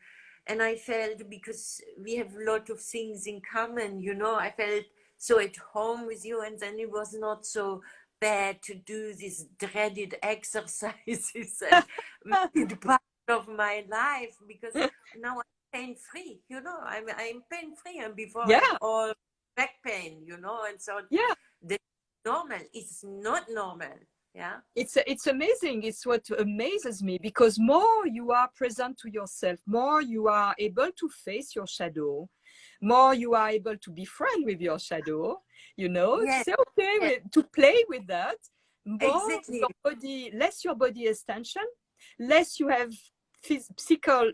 I felt, because we have a lot of things in common, you know, I felt so at home with you, and then it was not so bad to do these dreaded exercises and make it part of my life, because now I'm pain free, you know, I'm pain free, and before I had all back pain, you know, and so the normal is not normal. Yeah. It's amazing. It's what amazes me, because more you are present to yourself, more you are able to face your shadow, more you are able to be friend with your shadow, you know, say okay to play with that. More your body, less your body is tension, less you have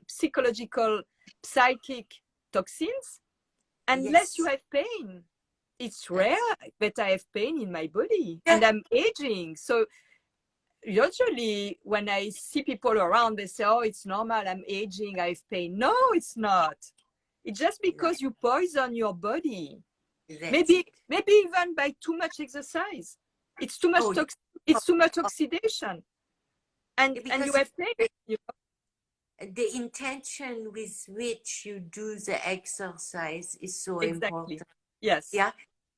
psychological, psychic toxins, and less you have pain. It's rare that I have pain in my body, and I'm aging. So usually when I see people around, they say, oh, it's normal, I'm aging, I have pain. No, it's not. It's just because you poison your body. Maybe even by too much exercise. It's too much it's too much oxidation. And you have pain. You know? The intention with which you do the exercise is so important. Yes. Yeah.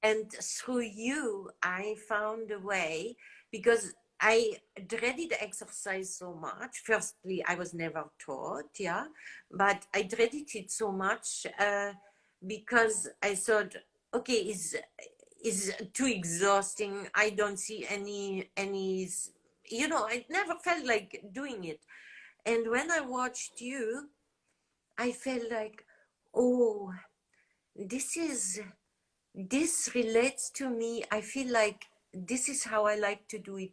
And through you, I found a way, because I dreaded exercise so much. Firstly, I was never taught, yeah, but I dreaded it so much because I thought, okay, is too exhausting. I don't see any, you know, I never felt like doing it. And when I watched you, I felt like, oh, this is this relates to me. I feel like this is how I like to do it.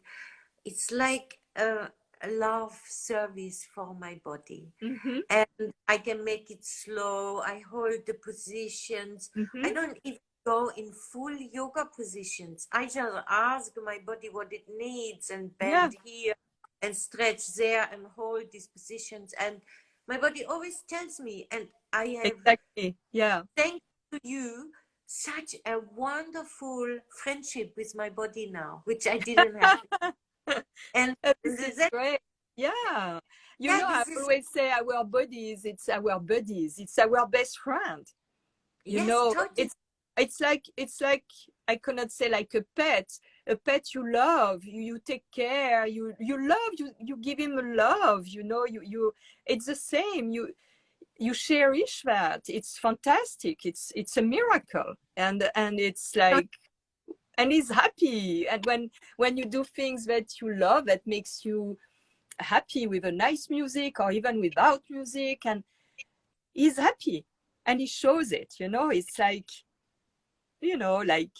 It's like a love service for my body. Mm-hmm. And I can make it slow. I hold the positions. Mm-hmm. I don't even go in full yoga positions. I just ask my body what it needs and Yeah, bend here and stretch there and hold these positions. And my body always tells me, and I have, exactly. Yeah. thanks to you, such a wonderful friendship with my body now, which I didn't have. And This is that, great. Yeah. You yeah, know, I this is, always say our bodies, it's our buddies, it's our best friend. You yes, know, totally. it's like I cannot say like a pet you love, you take care, you love, you give him love, you know, you it's the same. You cherish that. It's fantastic. It's a miracle. And it's like, and he's happy. And when you do things that you love, that makes you happy, with a nice music or even without music, and he's happy, and he shows it, you know. It's like, you know, like,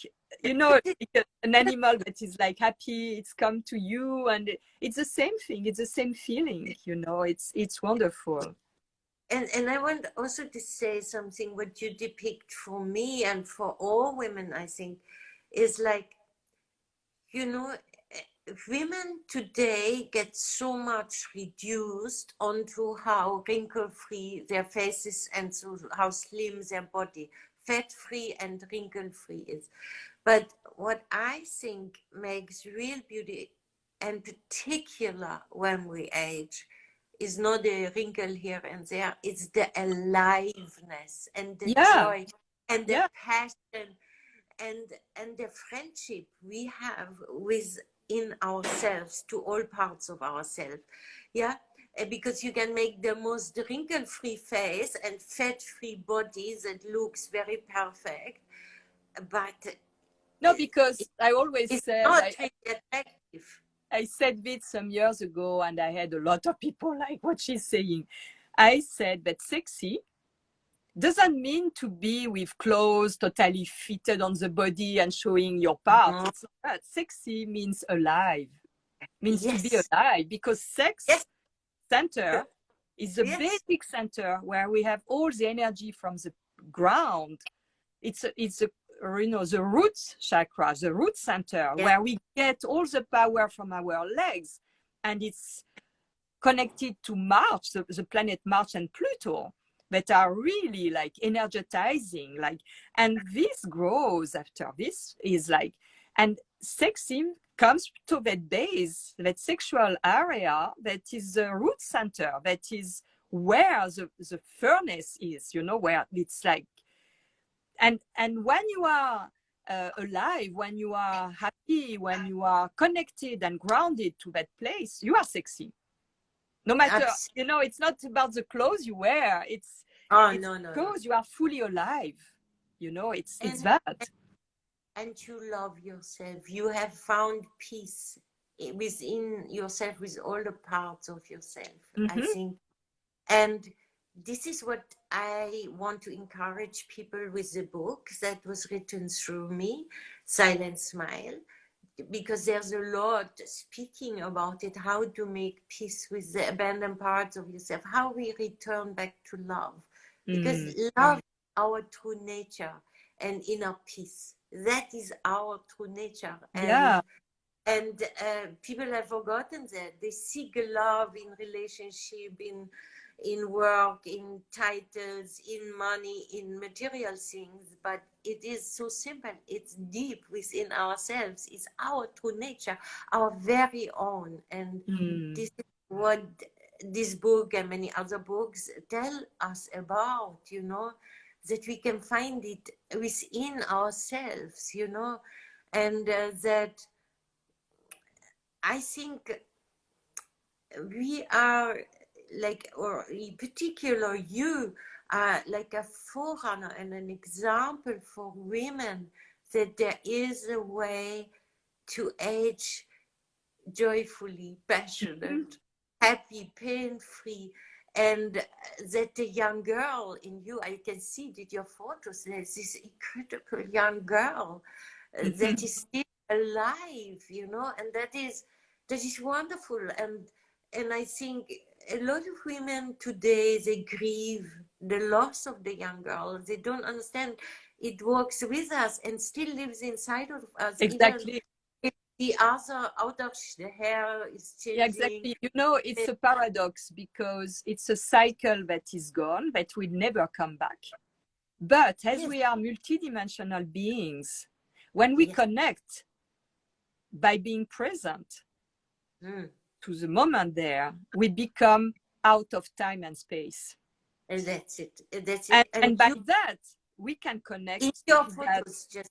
you know, like an animal that is like happy, it's come to you, and it's the same thing, it's the same feeling, you know. It's wonderful. And I want also to say something. What you depict for me and for all women, I think, is like, you know, women today get so much reduced onto how wrinkle-free their faces and so how slim their body, fat-free and wrinkle-free is. But what I think makes real beauty, and particular when we age, is not the wrinkle here and there, it's the aliveness and the Yeah, joy and the yeah, passion and the friendship we have within ourselves, to all parts of ourselves. Yeah. Because you can make the most wrinkle-free face and fat-free body that looks very perfect, but no, because I always it's said, not really attractive. I said this some years ago, and I had a lot of people like what she's saying. I said that sexy doesn't mean to be with clothes totally fitted on the body and showing your parts. No. It's not that. Sexy means alive, means to be Yes. alive, because sex Yes. center is the Yes. basic center where we have all the energy from the ground. It's a, you know, the root chakra, the root center, Yeah. where we get all the power from our legs, and it's connected to Mars, the planet Mars and Pluto, that are really like energizing, like, and this grows after this is like, and sexy comes to that base, that sexual area, that is the root center, that is where the furnace is, you know, where it's like, and when you are alive, when you are happy, when you are connected and grounded to that place, you are sexy. No matter, Abs- you know, it's not about the clothes you wear, oh, it's no, no, no. because you are fully alive, you know. It's And that. and you love yourself. You have found peace within yourself, with all the parts of yourself, I Mm-hmm. think. And this is what I want to encourage people with the book that was written through me, Silent Smile, because there's a lot speaking about it, how to make peace with the abandoned parts of yourself, how we return back to love. Because love is our true nature and inner peace. That is our true nature. Yeah, And people have forgotten that. They seek love in relationship, in work, in titles, in money, in material things. But it is so simple. It's deep within ourselves. It's our true nature, our very own. And this is what this book and many other books tell us about, you know, that we can find it within ourselves, you know, and that I think we are like, or in particular, you are like a forerunner and an example for women that there is a way to age joyfully, passionate, happy, pain-free, and that the young girl in you, I can see that your photos, there's this incredible young girl that is still alive, you know, and that is wonderful. And I think a lot of women today, they grieve the loss of the young girl. They don't understand it works with us and still lives inside of us, even Exactly. if the other outer the hair is Yeah, changing. exactly. You know, it's a paradox because it's a cycle that is gone, that will never come back. But as Yes, we are multidimensional beings, when we yes. connect by being present Mm. to the moment there, we become out of time and space. And that's it. That's And, it. And and by you, that, we can in connect your to that. photos, just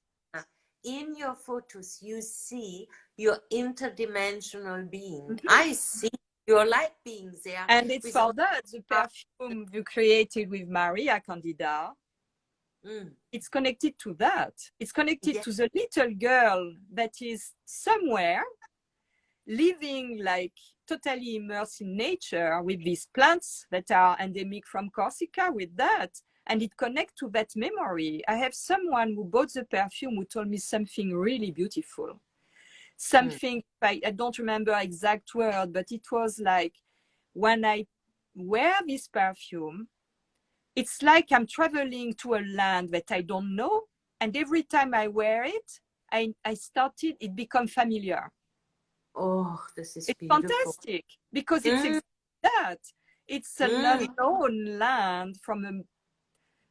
in your photos, you see your interdimensional being. Mhm. I see your light beings there And it's with for all. that the perfume you created with Maria Candida. Mm. It's connected to that. It's connected Yeah. to the little girl that is somewhere living like totally immersed in nature with these plants that are endemic from Corsica with that. And it connects to that memory. I have someone who bought the perfume who told me something really beautiful. Mm. Something, I don't remember exact word, but it was like, when I wear this perfume, it's like I'm traveling to a land that I don't know. And every time I wear it, it becomes familiar. Oh, this is It's beautiful. fantastic because it's Mm. exactly that. It's an Mm. unknown land from a,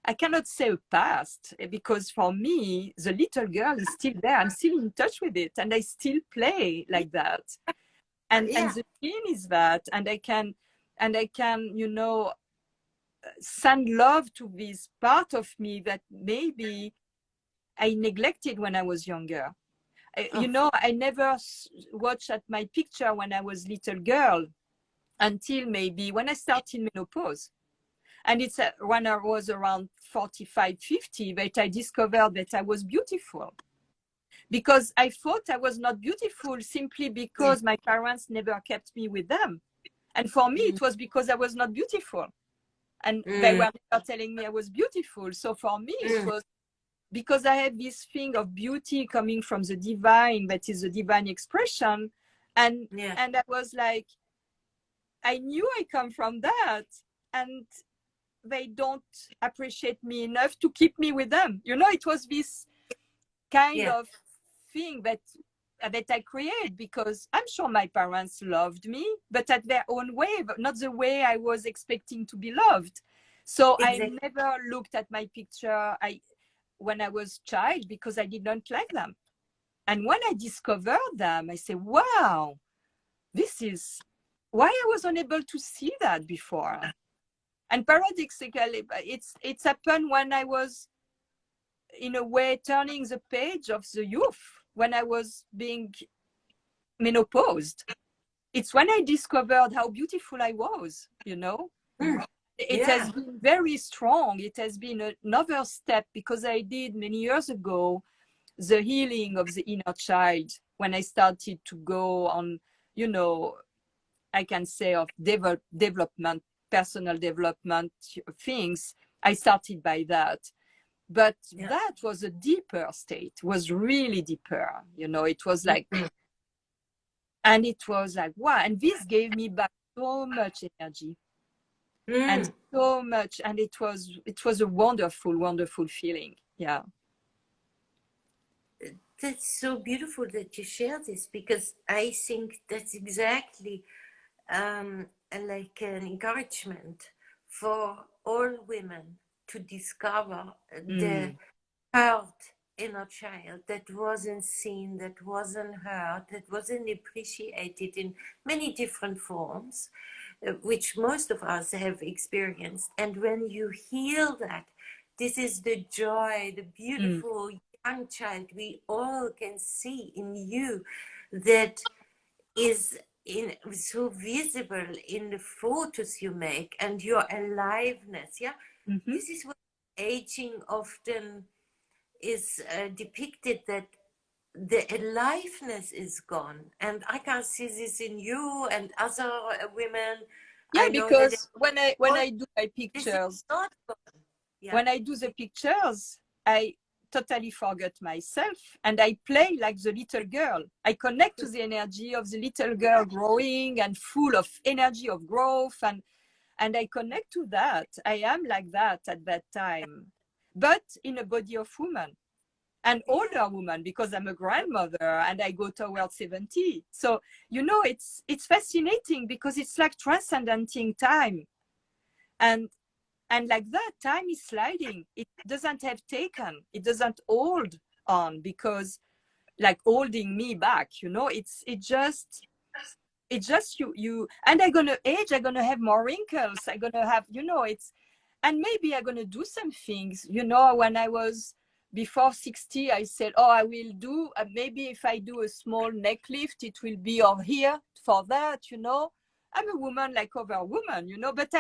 I cannot say a past, because for me, the little girl is still there. I'm still in touch with it and I still play like that. And Yeah. the thing is that, and I can, you know, send love to this part of me that maybe I neglected when I was younger. You Oh. know, I never watched at my picture when I was little girl until maybe when I started menopause. And it's when I was around 45, 50 that I discovered that I was beautiful. Because I thought I was not beautiful simply Yeah. because my parents never kept me with them. And for me, Mm. it was because I was not beautiful. And they Mm. were never telling me I was beautiful. So for me, it Mm. was because I have this thing of beauty coming from the divine, that is the divine expression. And Yeah. and I was like, I knew I come from that. And they don't appreciate me enough to keep me with them. You know, it was this kind Yeah. of thing that I create, because I'm sure my parents loved me, but at their own way, but not the way I was expecting to be loved. So I Exactly. never looked at my picture when I was child because I did not like them. And when I discovered them, I say, wow, this is why I was unable to see that before. And paradoxically, it's happened when I was, in a way, turning the page of the youth, when I was being menopaused. It's when I discovered how beautiful I was, you know. Mm. It has Yeah. been very strong. It has been another step, because I did many years ago the healing of the inner child when I started to go on, you know, I can say of development, personal development things. I started by that. But Yeah. that was a deeper state, was really deeper, you know. It was like, Mm. and it was like, wow. And this gave me back so much energy and Mm. so much. And it was a wonderful, wonderful feeling. Yeah. That's so beautiful that you share this, because I think that's exactly like an encouragement for all women to discover the Mm. hurt inner child that wasn't seen, that wasn't heard, that wasn't appreciated in many different forms, which most of us have experienced. And when you heal that, this is the joy, the Mm. beautiful young child we all can see in you, that is so visible in the photos you make and your aliveness. Yeah, Mm-hmm. this is what aging often is depicted, that the aliveness is gone, and I can see this in you and other women. Yeah, I know that because when I do my this is pictures, not gone. Yeah. when I do the pictures, I totally forget myself and I play like the little girl. I connect to the energy of the little girl growing and full of energy of growth, and I connect to that. I am like that at that time, but in a body of woman, an older woman, because I'm a grandmother and I go towards 70. So, it's fascinating because it's like transcendenting time. And like that, time is sliding. It doesn't have taken, it doesn't hold on, because like holding me back, it's just you and I'm gonna age, I'm gonna have more wrinkles, I'm gonna have, and maybe I'm gonna do some things. When I was before 60, I said, oh, I will do, maybe if I do a small neck lift, it will be on here for that. I'm a woman like other women, but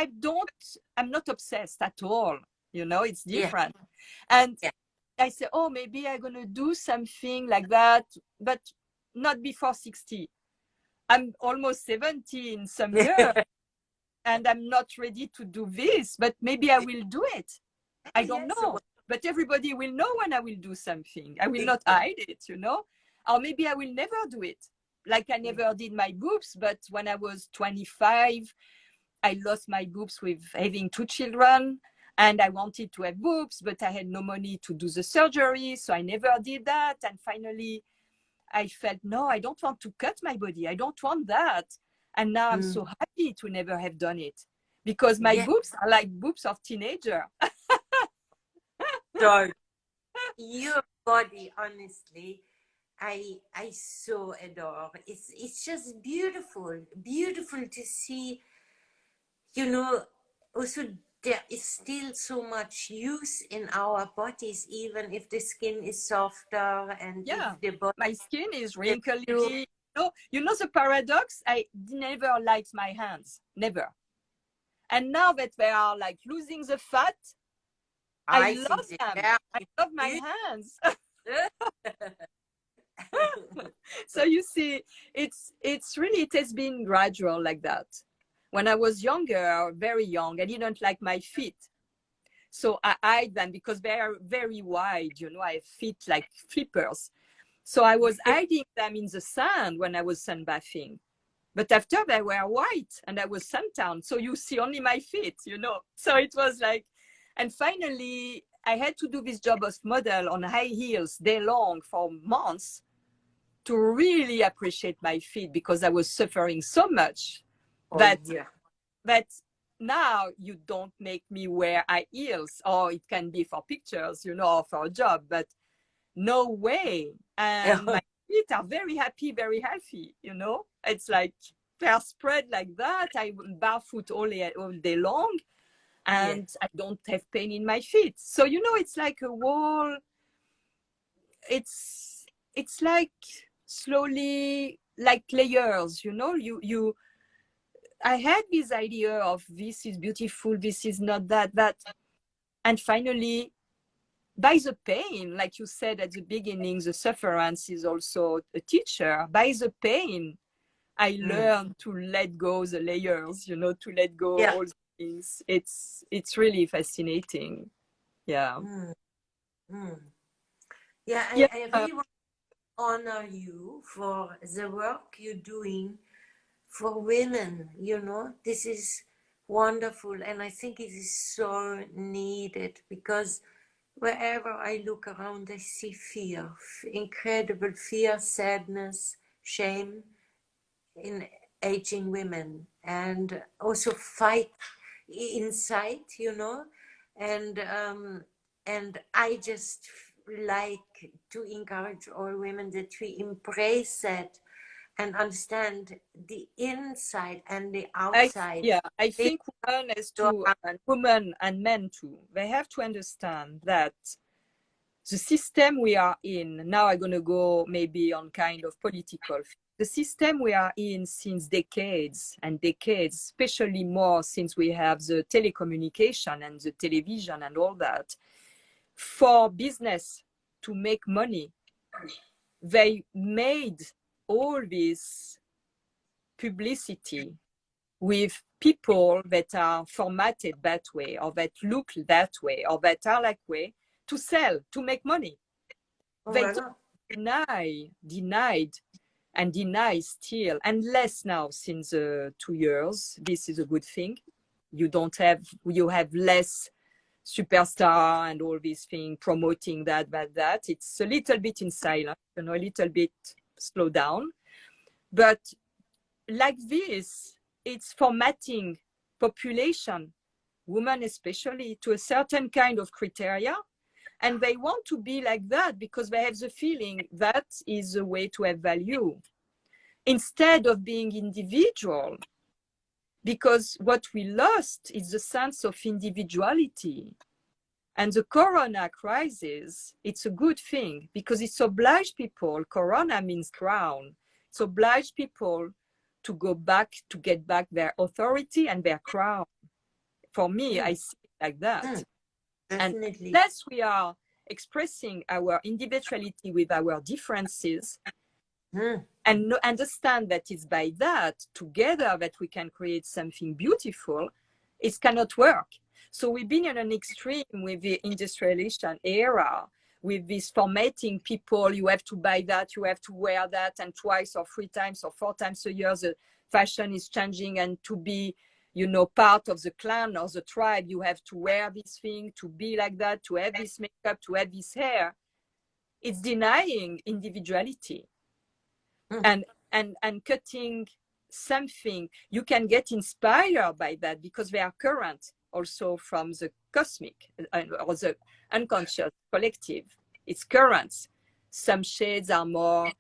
I'm not obsessed at all. It's Yeah. different. And Yeah. I say, oh, maybe I'm gonna do something like that, but not before 60. I'm almost 70 in some years, and I'm not ready to do this, but maybe I will do it. I don't Yes. know. But everybody will know when I will do something. I will not Well, hide it. Or maybe I will never do it. Like I never did my boobs, but when I was 25, I lost my boobs with having 2 children, and I wanted to have boobs, but I had no money to do the surgery, so I never did that. And finally, I felt, no, I don't want to cut my body. I don't want that. And now I'm so happy to never have done it, because my yeah. boobs are like boobs of teenager. So your body, honestly, I so adore. It's just beautiful, beautiful to see. Also there is still so much use in our bodies, even if the skin is softer and if Yeah, the body my skin is that you, wrinkly. You know the paradox? I never liked my hands, never. And now that they are like losing the fat, I I think love they them. are I love my beautiful. hands. So you see, it has been gradual like that. When I was younger, very young, I didn't like my feet. So I hide them because they are very wide. I have feet like flippers. So I was hiding them in the sand when I was sunbathing. But after they were white and I was suntanned, so you see only my feet. So it was like, and finally I had to do this job as model on high heels day long for months to really appreciate my feet, because I was suffering so much Oh that yeah. that now you don't make me wear high heels, or it can be for pictures, or for a job, but no way. And my feet are very happy, very healthy. It's like they're spread like that. I'm barefoot all day long, Yeah. and I don't have pain in my feet. So it's like a wall. It's like slowly, like layers. I had this idea of this is beautiful, this is not that, and finally, by the pain, like you said at the beginning, the sufferance is also a teacher. By the pain, I learned to let go the layers, to let go Yeah. all the things. It's really fascinating. Yeah. Mm. Mm. Yeah, Yeah. I really want to honor you for the work you're doing for women. This is wonderful, and I think it is so needed, because wherever I look around, I see fear, incredible fear, sadness, shame in aging women, and also fight inside, and I just like to encourage all women that we embrace that and understand the inside and the outside. I think women as to and women and men too, they have to understand that the system we are in now, I'm going to go maybe on kind of political. the system we are in since decades and decades, especially more since we have the telecommunication and the television and all that, for business to make money, they made all this publicity with people that are formatted that way, or that look that way, or that are like way, to sell, to make money. Oh, They voilà. denied and deny still, and less now since 2 years. This is a good thing. You have less superstar and all these things promoting that. It's a little bit in silence, a little bit slow down. But like this, it's formatting population, women especially, to a certain kind of criteria. And they want to be like that because they have the feeling that is the way to have value, instead of being individual. Because what we lost is the sense of individuality. And the corona crisis, it's a good thing because it's obliged people, corona means crown, it's obliged people to go back, to get back their authority and their crown. For me, I see it like that. Definitely. And unless we are expressing our individuality with our differences, and understand that it's by that together that we can create something beautiful, it cannot work. So we've been in an extreme with the industrialization era, with this formatting people, you have to buy that, you have to wear that, and twice or 3 times or 4 times a year the fashion is changing, and to be, you know, part of the clan or the tribe, you have to wear this thing, to be like that, to have this makeup, to have this hair. It's denying individuality. And cutting something. You can get inspired by that because they are current also from the cosmic or the unconscious collective. It's currents. Some shades are more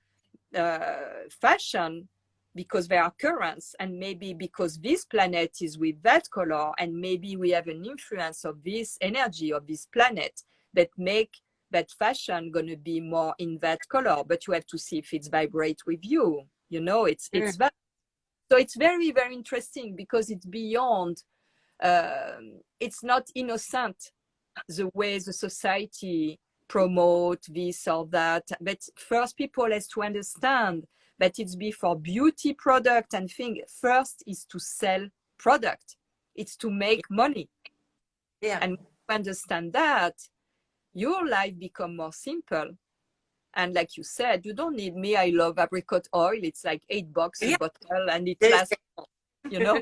fashion because they are currents, and maybe because this planet is with that color, and maybe we have an influence of this energy of this planet that make that fashion going to be more in that color. But you have to see if it's vibrate with you, you know. It's that. So it's very, very interesting because it's beyond, it's not innocent the way the society promote this or that. But first people has to understand that it's before beauty product and thing. First is to sell product. It's to make money. And when you understand that, your life become more simple. And like you said, you don't need me. I love apricot oil. It's like $8 a bottle, and it lasts, you know.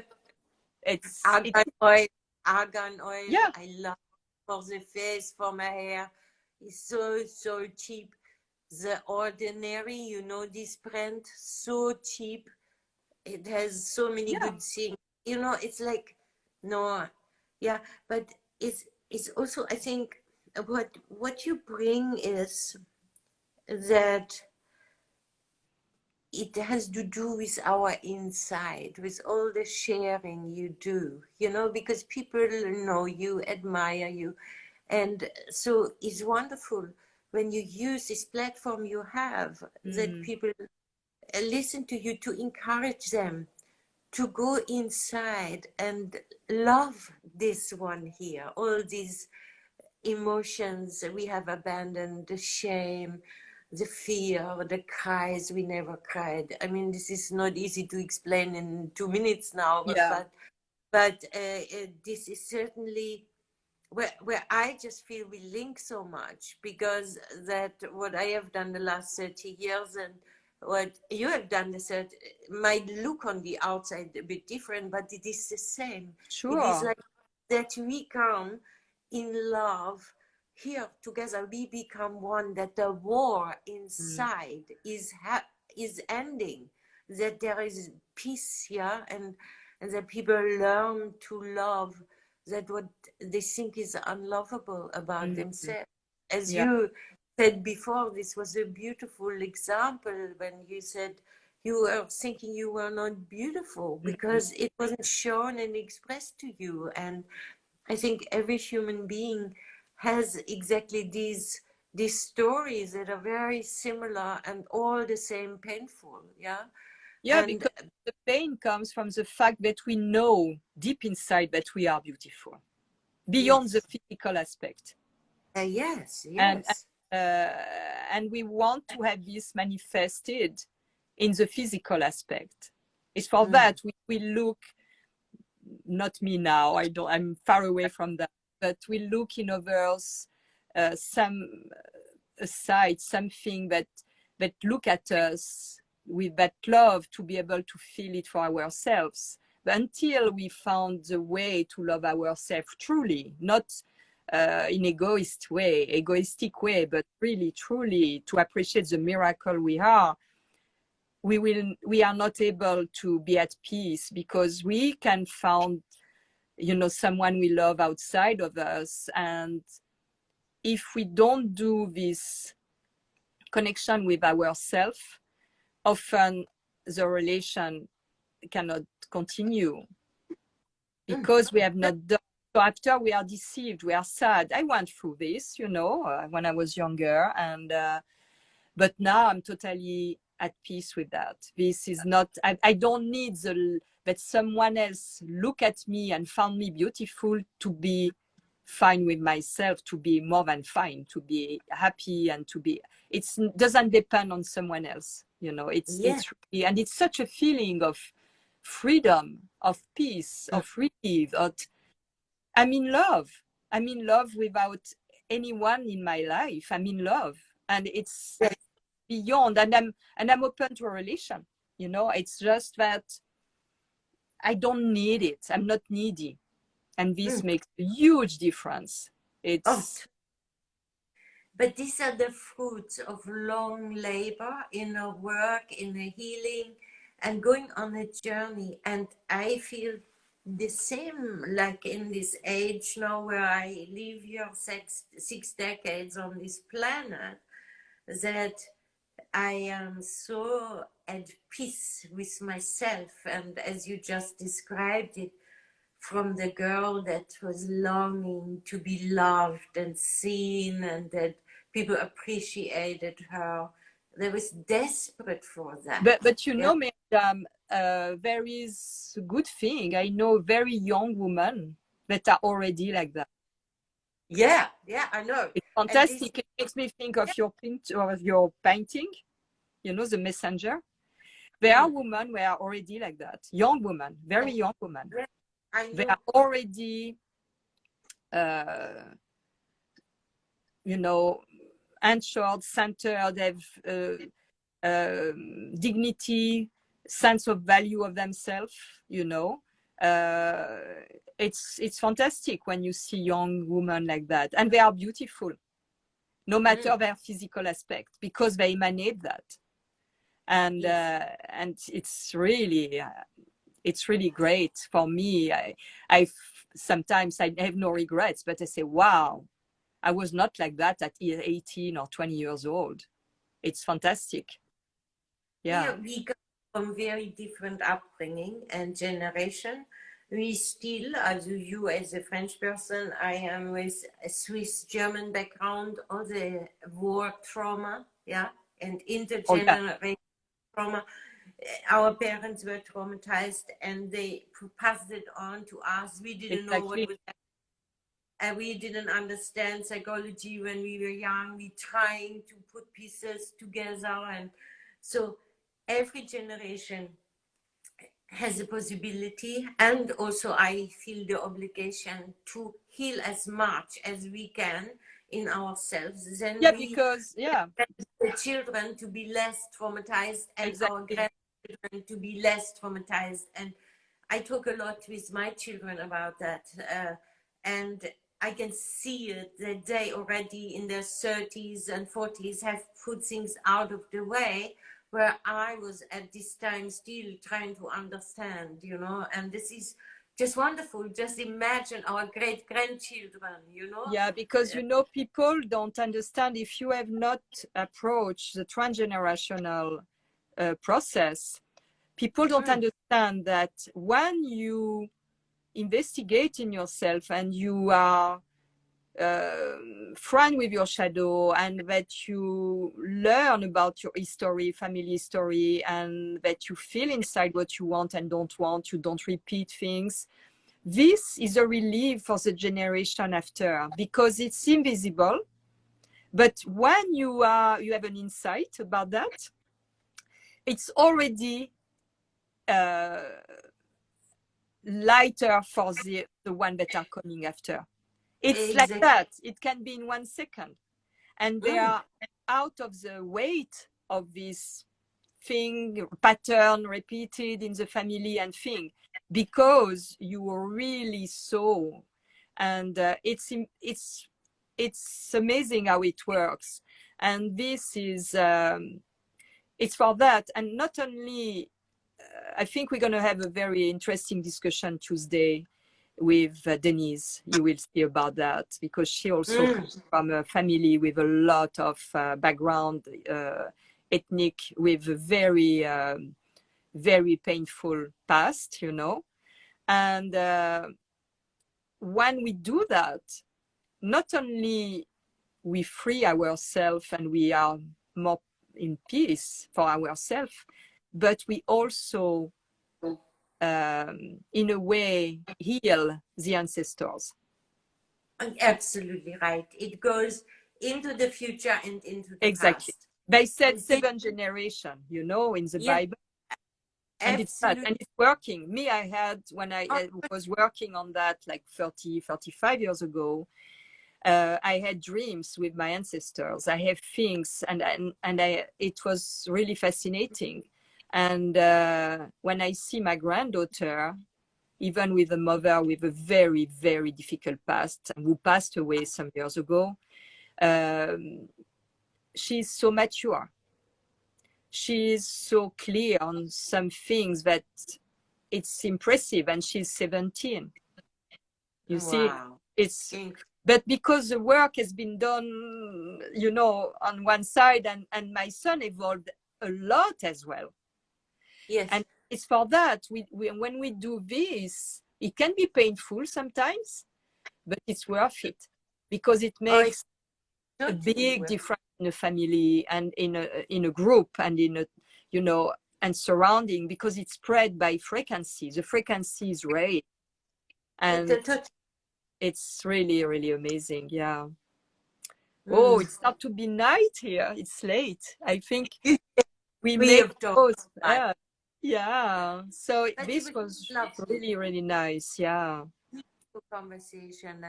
It's argan oil. Yeah. I love for the face, for my hair. It's so cheap. The Ordinary, you know, this brand, so cheap. It has so many good things. You know, it's like, no, but it's also, I think, what you bring is that it has to do with our inside, with all the sharing you do, you know, because people know you, admire you. And so it's wonderful when you use this platform you have, that people listen to you, to encourage them to go inside and love this one here, all these emotions we have abandoned, the shame, the fear, the cries we never cried. I mean, this is not easy to explain in 2 minutes now, but this is certainly where I just feel we link so much, because that what I have done the last 30 years and what you have done might look on the outside a bit different, but it is the same. Sure. It is like that we come in love here together. We become one, that the war inside is ending, that there is peace here, and that people learn to love that what they think is unlovable about themselves. As you said before, this was a beautiful example when you said you were thinking you were not beautiful because it wasn't shown and expressed to you. And I think every human being has exactly these these stories that are very similar and all the same painful. Yeah. Yeah, And because the pain comes from the fact that we know deep inside that we are beautiful, beyond the yes, physical aspect. yes, And yes. and we want to have this manifested in the physical aspect. It's for Mm. that we look, not me now, I'm far away from that, but we look in others some aside, something that look at us with that love, to be able to feel it for ourselves. But until we found the way to love ourselves truly, not in egoistic way, but really truly to appreciate the miracle we are, we are not able to be at peace, because we can find, someone we love outside of us. And if we don't do this connection with ourselves, often the relation cannot continue, Mm. because we have not done. So after we are deceived, we are sad. I went through this, when I was younger, and but now I'm totally at peace with that. This is not, I don't need that someone else look at me and found me beautiful to be fine with myself, to be more than fine, to be happy, and to be, it doesn't depend on someone else. Yeah. It's really, and it's such a feeling of freedom, of peace, Mm. of relief. I'm in love. I'm in love without anyone in my life. I'm in love. And it's Yes. beyond, and I'm open to a relation. It's just that I don't need it. I'm not needy. And this Mm. makes a huge difference. Oh, It's but these are the fruits of long labor, inner work, inner healing, and going on a journey. And I feel the same, like in this age now where I live here six decades on this planet, that I am so at peace with myself. And as you just described it, from the girl that was longing to be loved and seen and that people appreciated her. They was desperate for that. but Yeah. Madam, there is a good thing. I know very young women that are already like that. Yeah, yeah, I know. It's And this, fantastic. It makes me think of your painting, the messenger. There are mm, women who are already like that. Young women, very young women. yeah, I They are know. already, uh, ensured, centered, they have dignity, sense of value of themselves. Uh, it's fantastic when you see young women like that, and they are beautiful, no matter Mm, their physical aspect, because they emanate that. And yes. it's really great for me. I sometimes I have no regrets, but I say, wow, I was not like that at 18 or 20 years old. It's fantastic. Yeah. We come from very different upbringing and generation. We still, as you as a French person, I am with a Swiss German background, all the war trauma, yeah, and Oh yeah, intergenerational trauma. Our parents were traumatized and they passed it on to us. We didn't know what exactly. was, and we didn't understand psychology when we were young. We trying to put pieces together, and so every generation has a possibility, and also I feel the obligation to heal as much as we can in ourselves. Then Yeah, we because yeah, the children to be less traumatized and our exactly. grandchildren to be less traumatized. And I talk a lot with my children about that. And I can see it that they already in their 30s and 40s have put things out of the way, where I was at this time still trying to understand, and this is just wonderful. Just imagine our great grandchildren. Yeah, because people don't understand, if you have not approached the transgenerational process. People don't Mm, understand that when you investigate in yourself and you are friend with your shadow, and that you learn about your history, family history, and that you feel inside what you want and don't want, you don't repeat things. This is a relief for the generation after, because it's invisible. But when you have an insight about that, it's already lighter for the one that are coming after. It's like that. It can be in 1 second. And they are out of the weight of this thing, pattern repeated in the family and thing, because you really saw. And it's amazing how it works. And this is, it's for that. And not only, I think we're going to have a very interesting discussion Tuesday with Denise. You will see about that, because she also comes from a family with a lot of background, ethnic, with a very, very painful past, you know. And when we do that, not only we free ourselves and we are more in peace for ourselves, but we also in a way heal the ancestors. Absolutely right. It goes into the future and into the Exactly. past. They said 7 generation, you know, in the Bible. And it's that, and it's working. Me, I had, when I was working on that like 30, 35 years ago, I had dreams with my ancestors. I have things, and it was really fascinating. And when I see my granddaughter, even with a mother with a very, very difficult past, who passed away some years ago, she's so mature. She's so clear on some things that it's impressive, and she's 17. You see, it's, but because the work has been done, you know, on one side, and my son evolved a lot as well. Yes. And it's for that, when we do this, it can be painful sometimes, but it's worth it, because it makes a big difference in a family and in a group and in a, you know, and surrounding, because it's spread by frequency. The frequency is raised, and it's really, really amazing. Yeah. Oh, it starts to be night here. It's late. I think we make those. Yeah. So but this was really, really nice. Yeah. Conversation,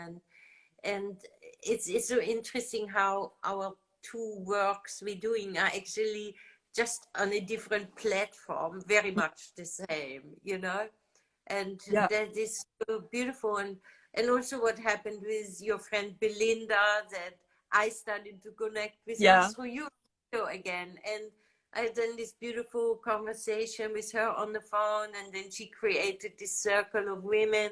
and it's so interesting how our two works we're doing are actually just on a different platform, very much the same, you know, and that is so beautiful. And also what happened with your friend Belinda, that I started to connect with her through you again, and I had done this beautiful conversation with her on the phone, and then she created this circle of women.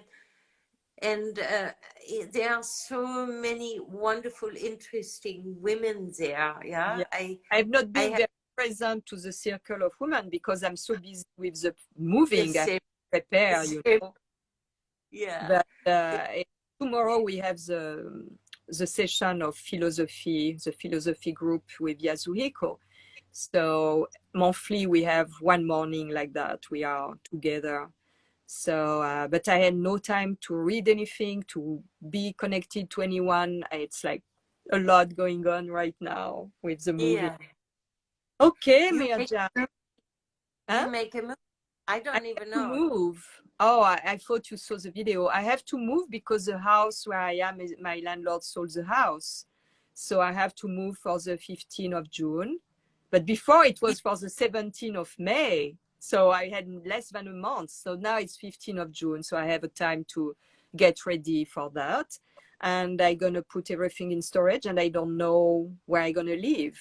And there are so many wonderful, interesting women there. Yeah. I've not been very present to the circle of women because I'm so busy with the moving. I prepare, you know. Yeah. But tomorrow we have the session of philosophy, the philosophy group with Yasuhiko. So monthly we have one morning like that. We are together. So, but I had no time to read anything, to be connected to anyone. It's like a lot going on right now with the movie. Yeah. Okay, Marjam. You make a move. I don't even know. Move. Oh, I thought you saw the video. I have to move because the house where I am, my landlord sold the house. So I have to move for the 15th of June. But before it was for the 17th of May. So I had less than a month. So now it's 15th of June. So I have a time to get ready for that. And I'm going to put everything in storage, and I don't know where I'm going to live.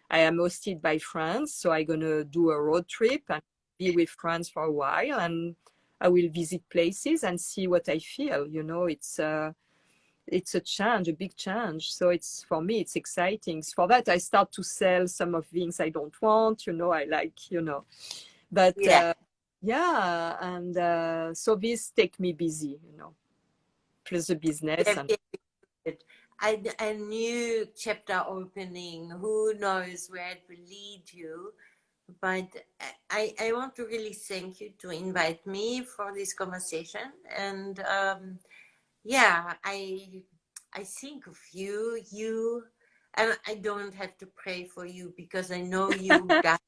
I am hosted by friends. So I'm going to do a road trip and be with friends for a while. And I will visit places and see what I feel. You know, it's a change, a big change. So it's, for me, it's exciting. For that, I start to sell some of things I don't want, you know, I like, you know. But and so this take me busy, you know, plus the business. And it. A new chapter opening. Who knows where it will lead you? But I want to really thank you to invite me for this conversation. And yeah, I think of you, and I don't have to pray for you because I know you, God,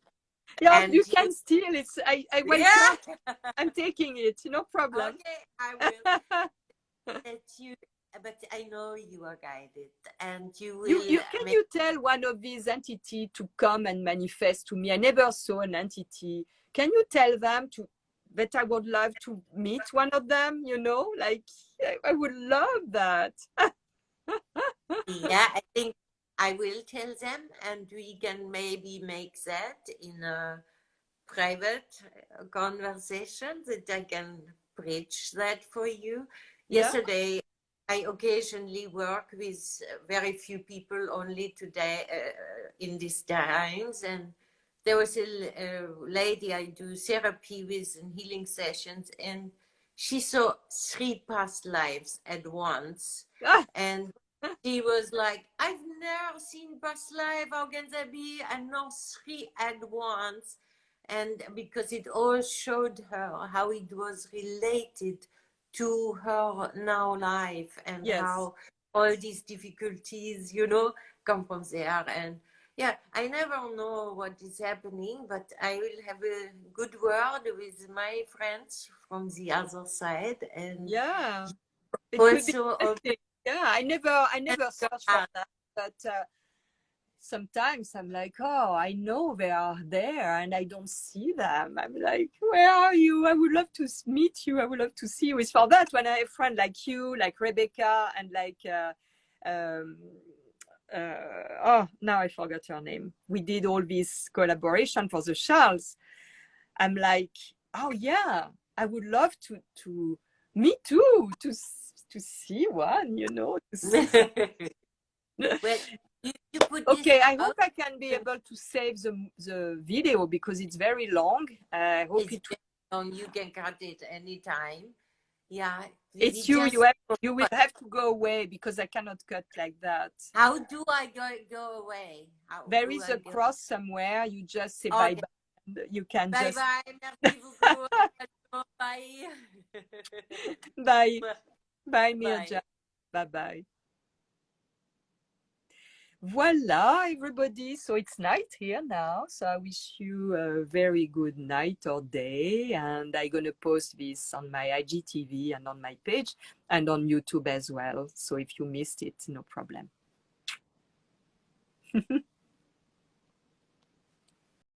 Yeah, and you you. can still. It's I Yeah. welcome. I'm taking it. No problem. Okay, I will. That you, but I know you are guided, and you will You can make you tell one of these entity to come and manifest to me? I never saw an entity. Can you tell them to that I would love to meet one of them? You know, like I would love that. yeah, I think I will tell them, and we can maybe make that in a private conversation that I can bridge that for you. Yeah. Yesterday, I occasionally work with very few people only today in these times. And there was a lady I do therapy with in healing sessions, and she saw 3 past lives at once. Ah, And she was like, I've never seen past life. How can that be? And now 3 at once. And because it all showed her how it was related to her now life, and yes. how all these difficulties, you know, come from there. And yeah, I never know what is happening, but I will have a good word with my friends from the other side, and Yeah. It could be also interesting. Yeah. I never searched for that, but sometimes I'm like, oh, I know they are there and I don't see them. I'm like, where are you? I would love to meet you. I would love to see you. It's for that when I have a friend like you, like Rebecca, and like, um, oh, now I forgot her name. We did all this collaboration for the Charles. I'm like, oh yeah, I would love to me too, to see one, you know, to see some. well, you put this Okay, I hope out. I can be able to save the video because it's very long. I hope It's it. very long. You can cut it anytime. Yeah, we It's you. just. You will have to go away because I cannot cut like that. How do I go away? How There do is I a go? cross somewhere. You just say bye Okay. bye. And you can Bye just bye. Merci beaucoup. Bye. bye bye, Bye. Mirja. Bye bye. Voila, everybody. So it's night here now. So I wish you a very good night or day. And I'm going to post this on my IGTV and on my page and on YouTube as well. So if you missed it, no problem.